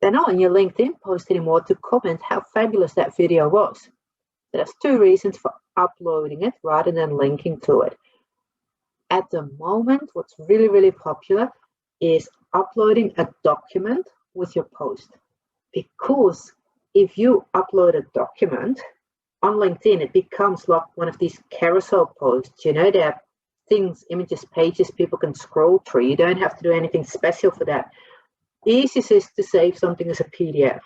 they're not on your LinkedIn post anymore to comment how fabulous that video was. So that's 2 reasons for uploading it rather than linking to it. At the moment, what's really, really popular is uploading a document with your post. Because if you upload a document on LinkedIn, it becomes like one of these carousel posts. There are things, images, pages people can scroll through. You don't have to do anything special for that. The easiest is to save something as a PDF.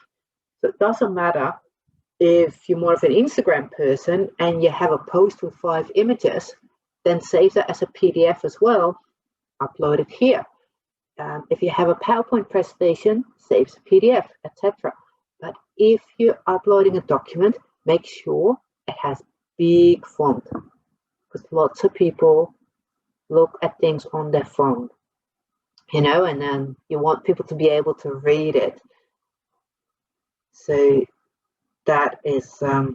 So it doesn't matter if you're more of an Instagram person and you have a post with 5 images, then save that as a PDF as well, upload it here. If you have a PowerPoint presentation, save as a PDF, etc. But if you're uploading a document, make sure it has big font, because lots of people look at things on their phone, and then you want people to be able to read it. So that is a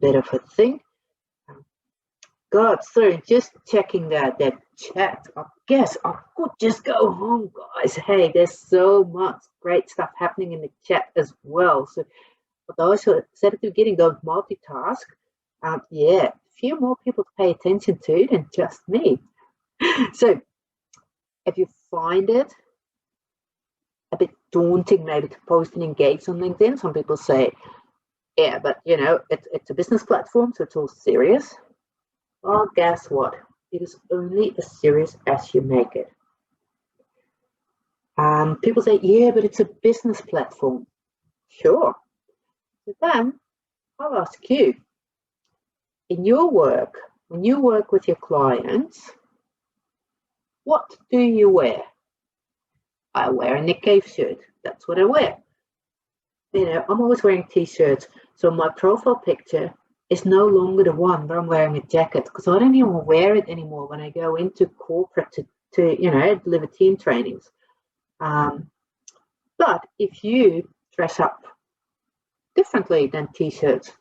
bit of a thing. God, sorry, just checking that chat. I guess I could just go home, guys. Hey, there's so much great stuff happening in the chat as well. So for those who said at the beginning, don't multitask. Yeah, a few more people to pay attention to than just me. So if you find it a bit daunting maybe to post and engage on LinkedIn, some people say, yeah, but it's a business platform, so it's all serious. Well, guess what? It is only as serious as you make it. People say, yeah, but it's a business platform. Sure. But then I'll ask you, in your work, when you work with your clients, what do you wear? I wear a Nick Cave shirt. That's what I wear. I'm always wearing t-shirts. So my profile picture is no longer the one where I'm wearing a jacket, because I don't even wear it anymore when I go into corporate to deliver team trainings. But if you dress up differently than t-shirts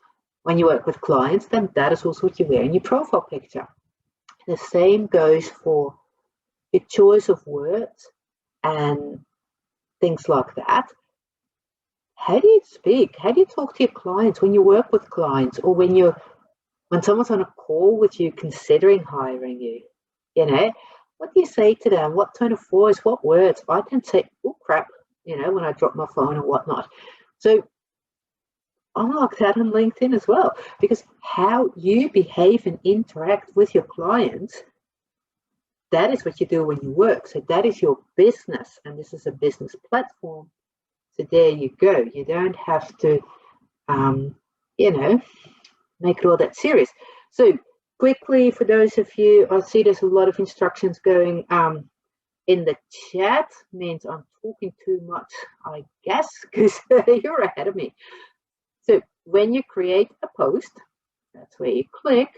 when you work with clients, then that is also what you wear in your profile picture. The same goes for your choice of words and things like that. How do you speak? How do you talk to your clients when you work with clients, or when someone's on a call with you considering hiring you? What do you say to them? What tone of voice? What words? I can say, oh crap, when I drop my phone and whatnot. So I'm like that on LinkedIn as well, because how you behave and interact with your clients, that is what you do when you work. So that is your business, and this is a business platform. So there you go. You don't have to, make it all that serious. So quickly, for those of you, I see there's a lot of instructions going in the chat. Means I'm talking too much, I guess, because you're ahead of me. So when you create a post, that's where you click.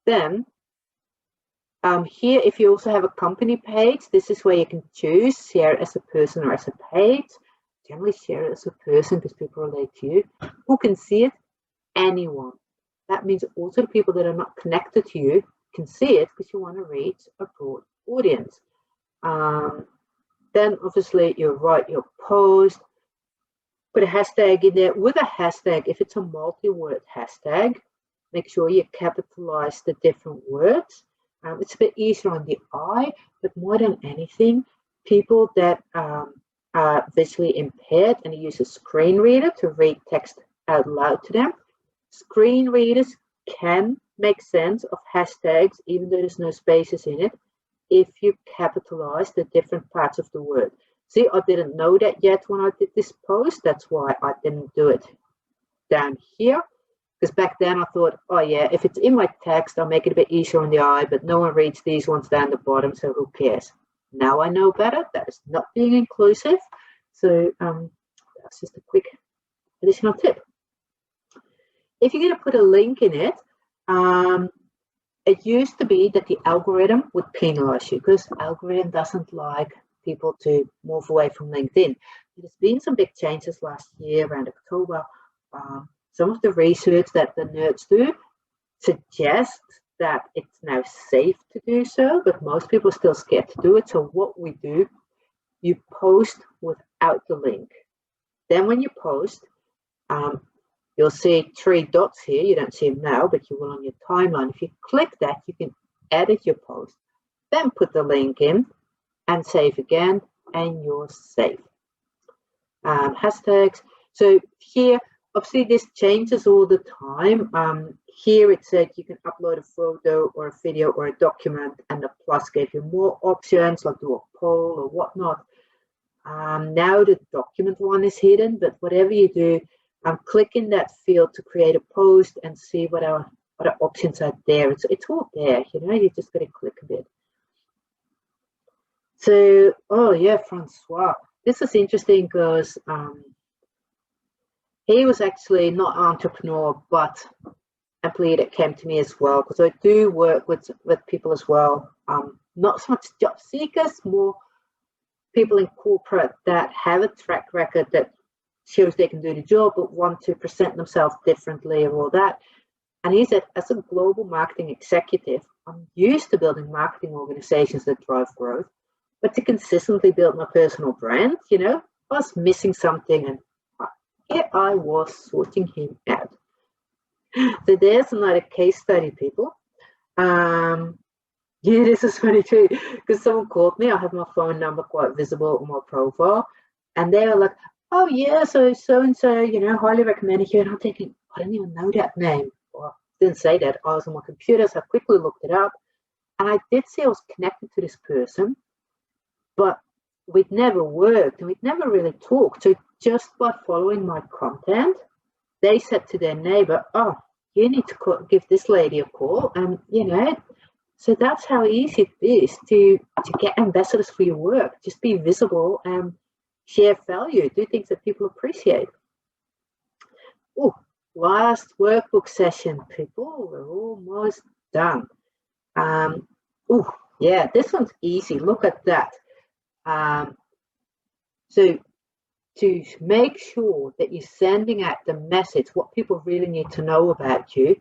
Then here, if you also have a company page, this is where you can choose share as a person or as a page. Generally share it as a person because people relate to you. Who can see it? Anyone. That means also the people that are not connected to you can see it, because you want to reach a broad audience. Then obviously you write your post, put a hashtag in there. With a hashtag, if it's a multi-word hashtag, make sure you capitalize the different words. It's a bit easier on the eye, but more than anything, people that are visually impaired and use a screen reader to read text out loud to them, screen readers can make sense of hashtags, even though there's no spaces in it, if you capitalize the different parts of the word. See, I didn't know that yet when I did this post. That's why I didn't do it down here. Because back then I thought, oh yeah, if it's in my text, I'll make it a bit easier on the eye, but no one reads these ones down the bottom, so who cares? Now I know better. That is not being inclusive. So that's just a quick additional tip. If you're going to put a link in it, it used to be that the algorithm would penalize you because algorithm doesn't like people to move away from LinkedIn. There's been some big changes last year around October. Some of the research that the nerds do suggests that it's now safe to do so, but most people are still scared to do it. So what we do, you post without the link. Then when you post, you'll see 3 dots here. You don't see them now, but you will on your timeline. If you click that, you can edit your post, then put the link in and save again, and you're safe. Hashtags. So here, obviously this changes all the time. Here it said you can upload a photo or a video or a document, and the plus gave you more options like do a poll or whatnot. Now the document one is hidden, but whatever you do, click in that field to create a post and see what our options are there. It's all there, you know, you just got to click a bit. So, oh yeah, Francois. This is interesting because he was actually not an entrepreneur, but employee that came to me as well, because I do work with people as well. Not so much job seekers, more people in corporate that have a track record that shows they can do the job, but want to present themselves differently and all that. And he said, as a global marketing executive, I'm used to building marketing organizations that drive growth, but to consistently build my personal brand, you know, I was missing something, and here I was sorting him out. So there's another case study, people. Yeah, this is funny too, because someone called me. I have my phone number quite visible on my profile, and they were like, oh yeah, so and so, you know, highly recommended you. And I'm thinking, I don't even know that name. Well, I didn't say that. I was on my computer, so I quickly looked it up, and I did see I was connected to this person, but we'd never worked and we'd never really talked. So just by following my content, they said to their neighbor, oh, you need to give this lady a call. And, you know, so that's how easy it is to get ambassadors for your work. Just be visible and share value, do things that people appreciate. Oh, last workbook session, people. We're almost done. Oh, yeah, this one's easy. Look at that. So to make sure that you're sending out the message, what people really need to know about you,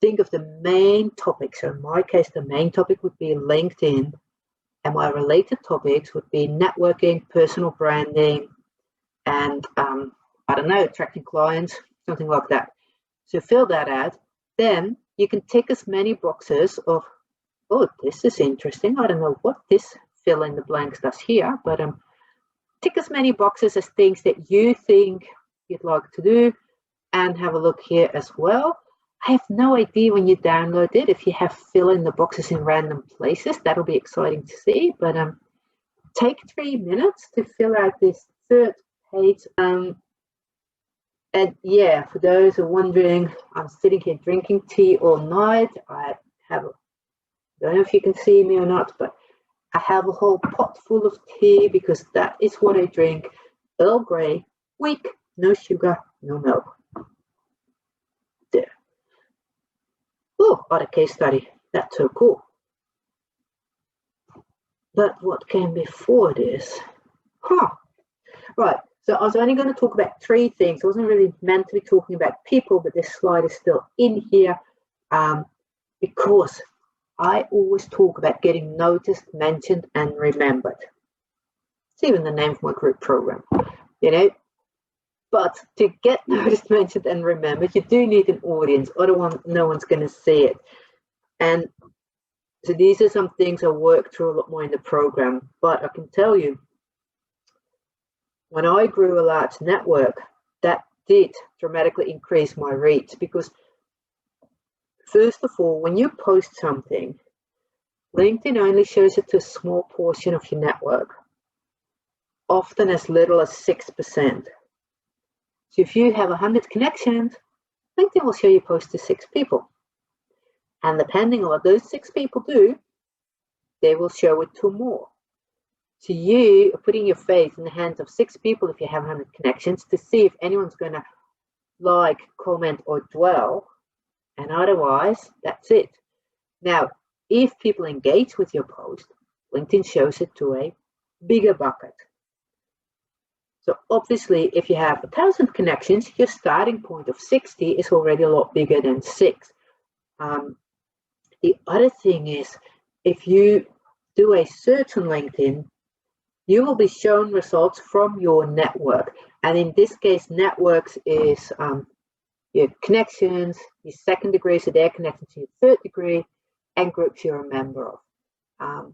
think of the main topics. So in my case, the main topic would be LinkedIn, and my related topics would be networking, personal branding, and I don't know, attracting clients, something like that. So fill that out. Then you can tick as many boxes of, oh, this is interesting. I don't know what this fill in the blanks does here, but tick as many boxes as things that you think you'd like to do, and have a look here as well. I have no idea when you download it if you have fill in the boxes in random places. That'll be exciting to see, but take 3 minutes to fill out this third page. And yeah, for those who are wondering, I'm sitting here drinking tea all night. I don't know if you can see me or not, but I have a whole pot full of tea because that is what I drink. Earl Grey, weak, no sugar, no milk. There. Oh, what a case study. That's so cool. But what came before this? Right, so I was only going to talk about 3 things. I wasn't really meant to be talking about people, but this slide is still in here because I always talk about getting noticed, mentioned, and remembered. It's even the name of my group program, you know. But to get noticed, mentioned, and remembered, you do need an audience. Otherwise, no one's going to see it. And so these are some things I work through a lot more in the program. But I can tell you, when I grew a large network, that did dramatically increase my reach because, first of all, when you post something, LinkedIn only shows it to a small portion of your network. often as little as 6%. So if you have 100 connections, LinkedIn will show you posts to 6 people. And depending on what those 6 people do, they will show it to more. So you are putting your faith in the hands of 6 people if you have 100 connections to see if anyone's going to like, comment, or dwell. And otherwise, that's it. Now, if people engage with your post, LinkedIn shows it to a bigger bucket. So obviously, if you have 1,000 connections, your starting point of 60 is already a lot bigger than 6. The other thing is, if you do a search on LinkedIn, you will be shown results from your network. And in this case, networks is your connections, your second degree, so they're connected to your third degree, and groups you're a member of.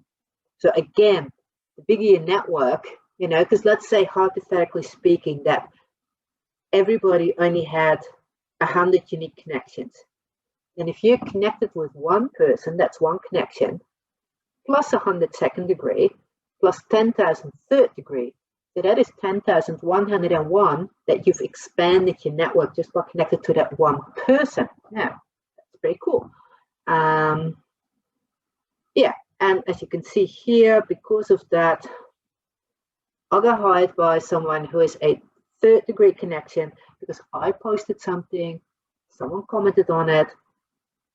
So again, the bigger your network, because let's say hypothetically speaking that everybody only had 100 unique connections. And if you're connected with one person, that's one connection, plus 100 second degree, plus 10,000 third degree. So that is 10,101 that you've expanded your network just by connected to that one person. Now, that's pretty cool. Yeah, and as you can see here, because of that, I got hired by someone who is a third degree connection because I posted something, someone commented on it,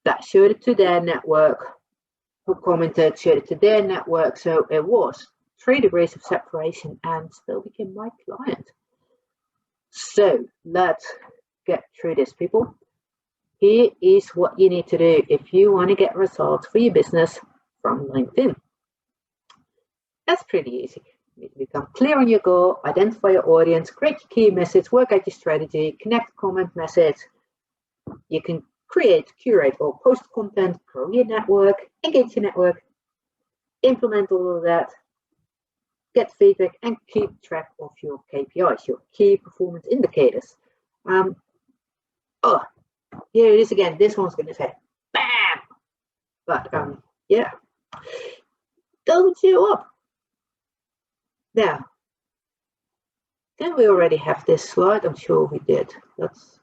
that showed it to their network, who commented, showed it to their network. So it was 3 degrees of separation and still became my client. So let's get through this, people. Here is what you need to do if you want to get results for your business from LinkedIn. That's pretty easy. You need to become clear on your goal, identify your audience, create your key message, work out your strategy, connect, comment, message. You can create, curate, or post content, grow your network, engage your network, implement all of that, get feedback, and keep track of your KPIs, your key performance indicators. Oh, here it is again. This one's going to say, bam! But yeah, don't show up. Now, then we already have this slide. I'm sure we did. Let's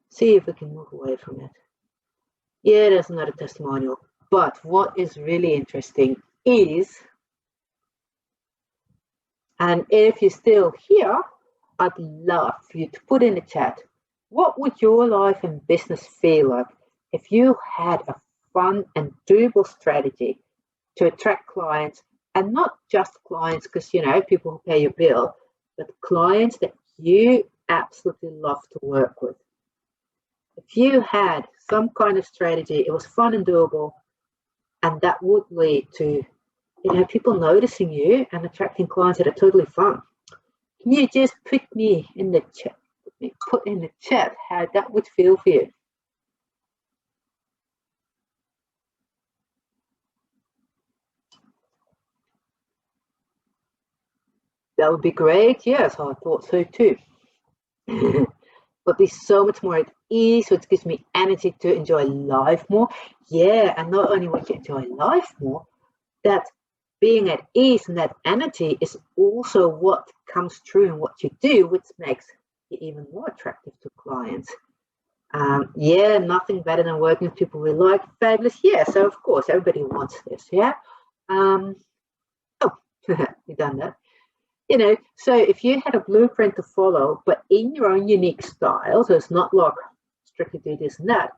see if we can move away from it. Yeah, there's another testimonial. But what is really interesting is, and if you're still here, I'd love for you to put in the chat, what would your life and business feel like if you had a fun and doable strategy to attract clients, and not just clients because, people who pay your bill, but clients that you absolutely love to work with. If you had some kind of strategy, it was fun and doable, and that would lead to, people noticing you and attracting clients that are totally fun. Can you just put in the chat how that would feel for you? That would be great. Yes, I thought so too. But be so much more at ease, so it gives me energy to enjoy life more. Yeah, and not only would you enjoy life more, that being at ease and that energy is also what comes through in what you do, which makes you even more attractive to clients. Yeah, nothing better than working with people we like. Fabulous. Yeah, so of course everybody wants this. Yeah. Oh, we've done that. So if you had a blueprint to follow, but in your own unique style, so it's not like strictly do this and that,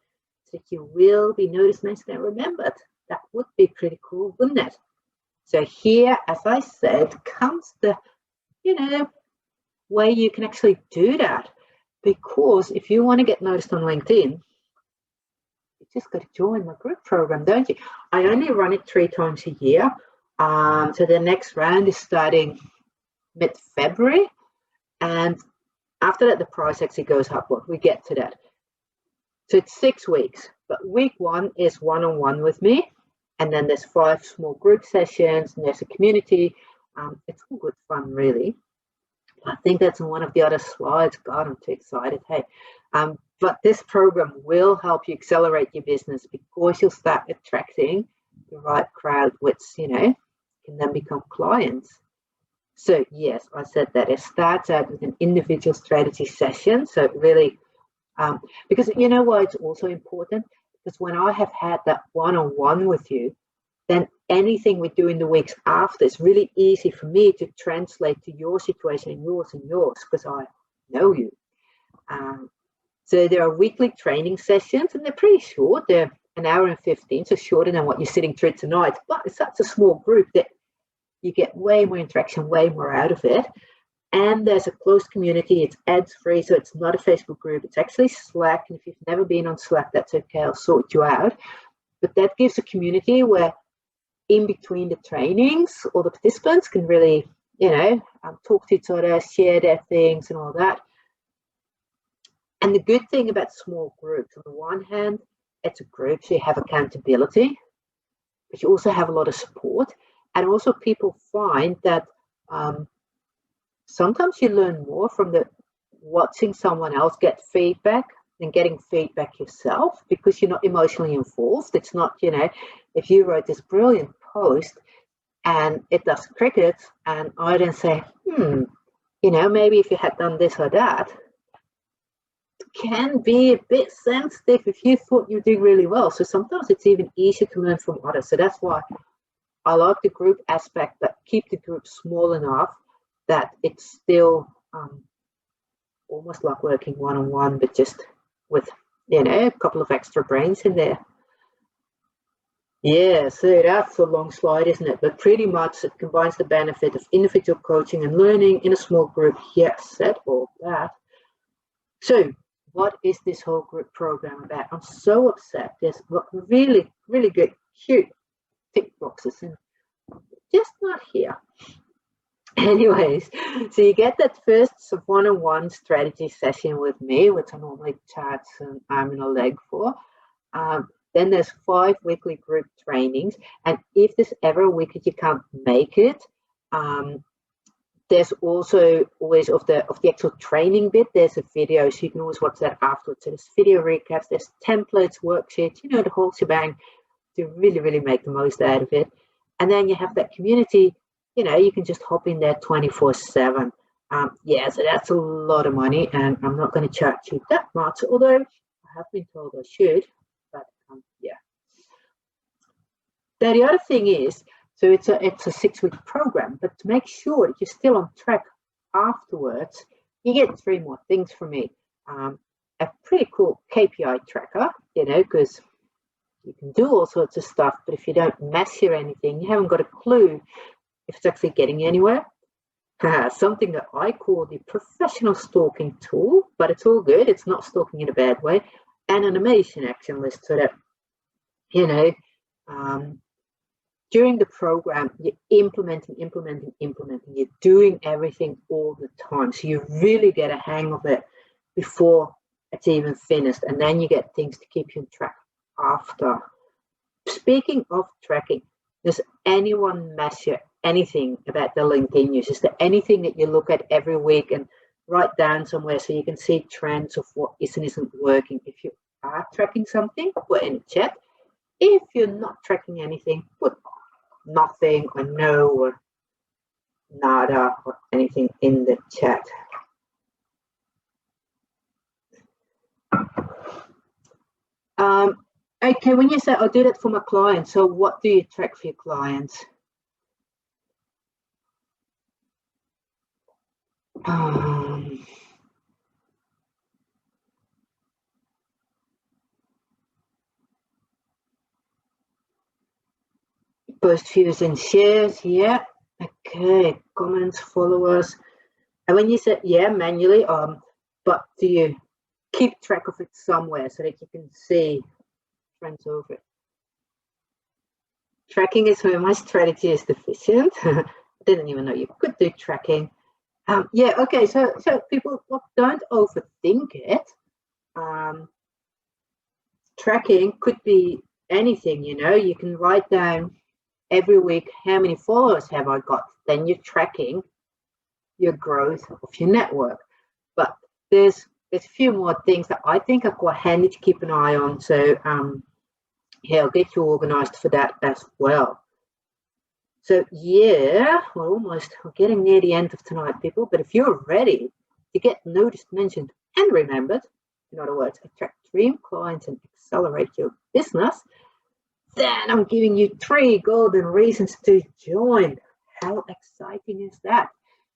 so that you will be noticed, mentioned, and remembered. That would be pretty cool, wouldn't it? So here, as I said, comes the, way you can actually do that. Because if you want to get noticed on LinkedIn, you just got to join my group program, don't you? I only run it 3 times a year. So the next round is starting mid-February, and after that the price actually goes upward. We get to that. So it's 6 weeks, but week 1 is one-on-one with me, and then there's 5 small group sessions, and there's a community. It's all good fun, really. I think that's on one of the other slides. God, I'm too excited. Hey, but this program will help you accelerate your business because you'll start attracting the right crowd, which can then become clients. So yes, I said that it starts out with an individual strategy session. So really, because you know why it's also important? Because when I have had that one-on-one with you, then anything we do in the weeks after is really easy for me to translate to your situation and yours, because I know you. So there are weekly training sessions, and they're pretty short. They're an hour and 15, so shorter than what you're sitting through tonight. But it's such a small group that you get way more interaction, way more out of it. And there's a closed community. It's ads-free, so it's not a Facebook group. It's actually Slack. And if you've never been on Slack, that's okay. I'll sort you out. But that gives a community where in between the trainings, all the participants can really, talk to each other, share their things and all that. And the good thing about small groups, on the one hand, it's a group, so you have accountability, but you also have a lot of support. And also people find that sometimes you learn more from watching someone else get feedback than getting feedback yourself, because you're not emotionally involved. It's not, if you wrote this brilliant post and it does crickets, and I then say, maybe if you had done this or that, can be a bit sensitive if you thought you were doing really well. So sometimes it's even easier to learn from others. So that's why I like the group aspect, but keep the group small enough that it's still almost like working one-on-one, but just with, a couple of extra brains in there. Yeah, so that's a long slide, isn't it? But pretty much it combines the benefit of individual coaching and learning in a small group. Yes, said all that. So what is this whole group program about? I'm so upset. There's really, really good, cute tick boxes and just not here. Anyways, so you get that first one-on-one strategy session with me, which I normally charge an arm and a leg for. Then there's 5 weekly group trainings, and if there's ever a week that you can't make it, there's also always of the actual training bit, there's a video, so you can always watch that afterwards. So there's video recaps, there's templates, worksheets, the whole shebang, to really, really make the most out of it. And then you have that community, you can just hop in there 24/7. So that's a lot of money, and I'm not going to charge you that much, although I have been told I should. But yeah. Now the other thing is, so it's a 6-week program, but to make sure that you're still on track afterwards, you get 3 more things from me. A pretty cool KPI tracker, because you can do all sorts of stuff, but if you don't measure anything, you haven't got a clue if it's actually getting anywhere. Something that I call the professional stalking tool, but it's all good. It's not stalking in a bad way. And an automation action list, so that, during the program, you're implementing, you're doing everything all the time. So you really get a hang of it before it's even finished. And then you get things to keep you on track after. Speaking of tracking, does anyone measure anything about the LinkedIn use? Is there anything that you look at every week and write down somewhere so you can see trends of what is and isn't working? If you are tracking something, put in the chat. If you're not tracking anything, put nothing or no or nada or anything in the chat. Okay, when you say I'll do that for my clients, so what do you track for your clients? Post views and shares, yeah. Okay, comments, followers. And when you say, yeah, manually, but do you keep track of it somewhere so that you can see trends over it? Tracking is where my strategy is deficient. I didn't even know you could do tracking. Yeah, okay, so people, look, don't overthink it. Tracking could be anything, you can write down every week, how many followers have I got? Then you're tracking your growth of your network. But there's a few more things that I think are quite handy to keep an eye on. So yeah, I'll get you organized for that as well. So yeah, we're getting near the end of tonight, people. But if you're ready to get noticed, mentioned, and remembered, in other words, attract dream clients and accelerate your business, then I'm giving you 3 golden reasons to join. How exciting is that?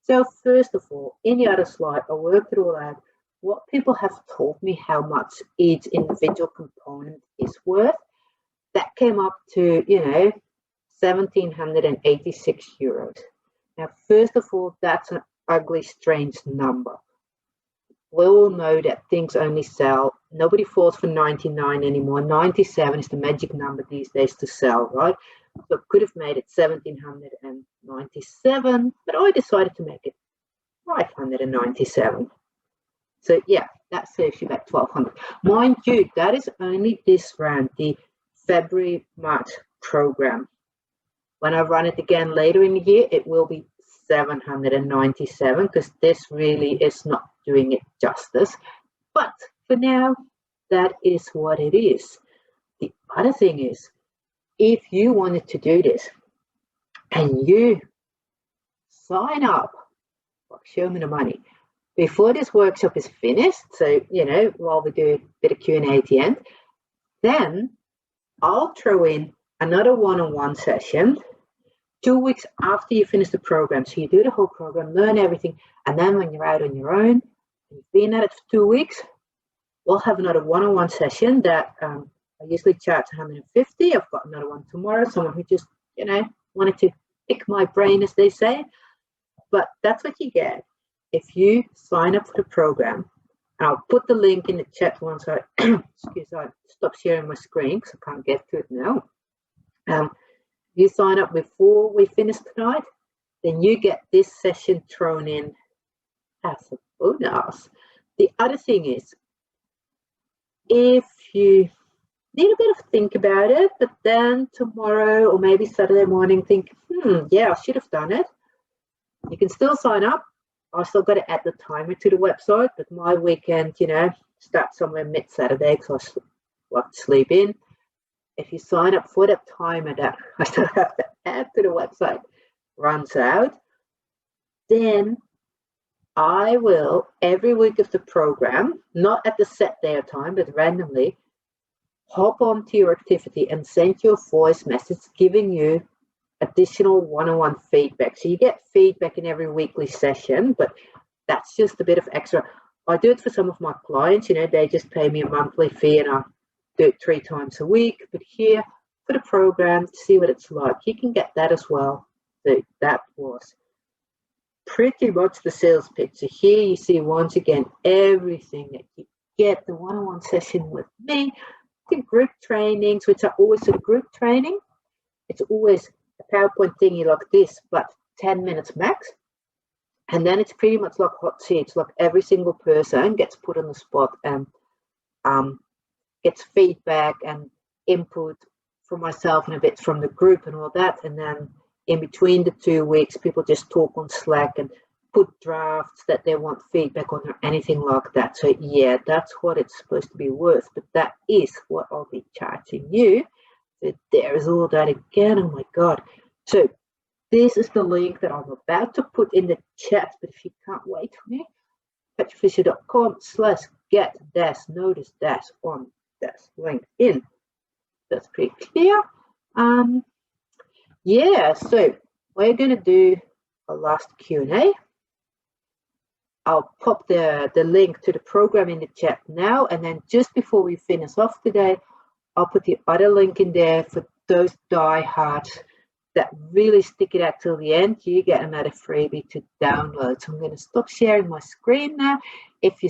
So first of all, in the other slide, I worked it all out. What people have told me how much each individual component is worth, that came up to, 1,786 euros. Now, first of all, that's an ugly, strange number. We all know that things only sell. Nobody falls for 99 anymore. 97 is the magic number these days to sell, right? So could have made it 1,797, but I decided to make it 597. So yeah, that saves you about 1,200. Mind you, that is only this round, the February-March program. When I run it again later in the year, it will be 797 because this really is not doing it justice. But for now, that is what it is. The other thing is, if you wanted to do this and you sign up, show me the money, before this workshop is finished, so, while we do a bit of Q&A at the end, then I'll throw in another one-on-one session 2 weeks after you finish the program. So you do the whole program, learn everything, and then when you're out on your own, you've been at it for 2 weeks, we'll have another one-on-one session that I usually charge 150. I've got another one tomorrow, someone who just, wanted to pick my brain, as they say. But that's what you get if you sign up for the program. And I'll put the link in the chat once I, I stop sharing my screen because I can't get to it now. You sign up before we finish tonight, then you get this session thrown in as a bonus. The other thing is, if you need a bit of think about it, but then tomorrow or maybe Saturday morning think, yeah, I should have done it, you can still sign up. I still got to add the timer to the website, but my weekend, starts somewhere mid-Saturday because I like to sleep in. If you sign up for that timer that I still have to add to the website runs out, then I will, every week of the program, not at the set day or time, but randomly, hop onto your activity and send you a voice message giving you additional one-on-one feedback. So you get feedback in every weekly session, but that's just a bit of extra. I do it for some of my clients, they just pay me a monthly fee and I do it 3 times a week. But here for the program, to see what it's like, you can get that as well. So that was pretty much the sales pitch. So here you see once again everything that you get: the one-on-one session with me, the group trainings, which are always a group training. It's always a PowerPoint thingy like this, but 10 minutes max. And then it's pretty much like hot seats, like every single person gets put on the spot and gets feedback and input from myself and a bit from the group and all that. And then in between the 2 weeks, people just talk on Slack and put drafts that they want feedback on or anything like that. So yeah, that's what it's supposed to be worth, but that is what I'll be charging you. So there is all that again. Oh my God. So this is the link that I'm about to put in the chat, but if you can't wait for me, petrafisher.com/get-notice-on-LinkedIn. That's pretty clear. Yeah, so we're going to do a last Q&A. I'll pop the link to the program in the chat now, and then just before we finish off today, I'll put the other link in there for those diehards that really stick it out till the end. You get another freebie to download. So I'm going to stop sharing my screen now. If you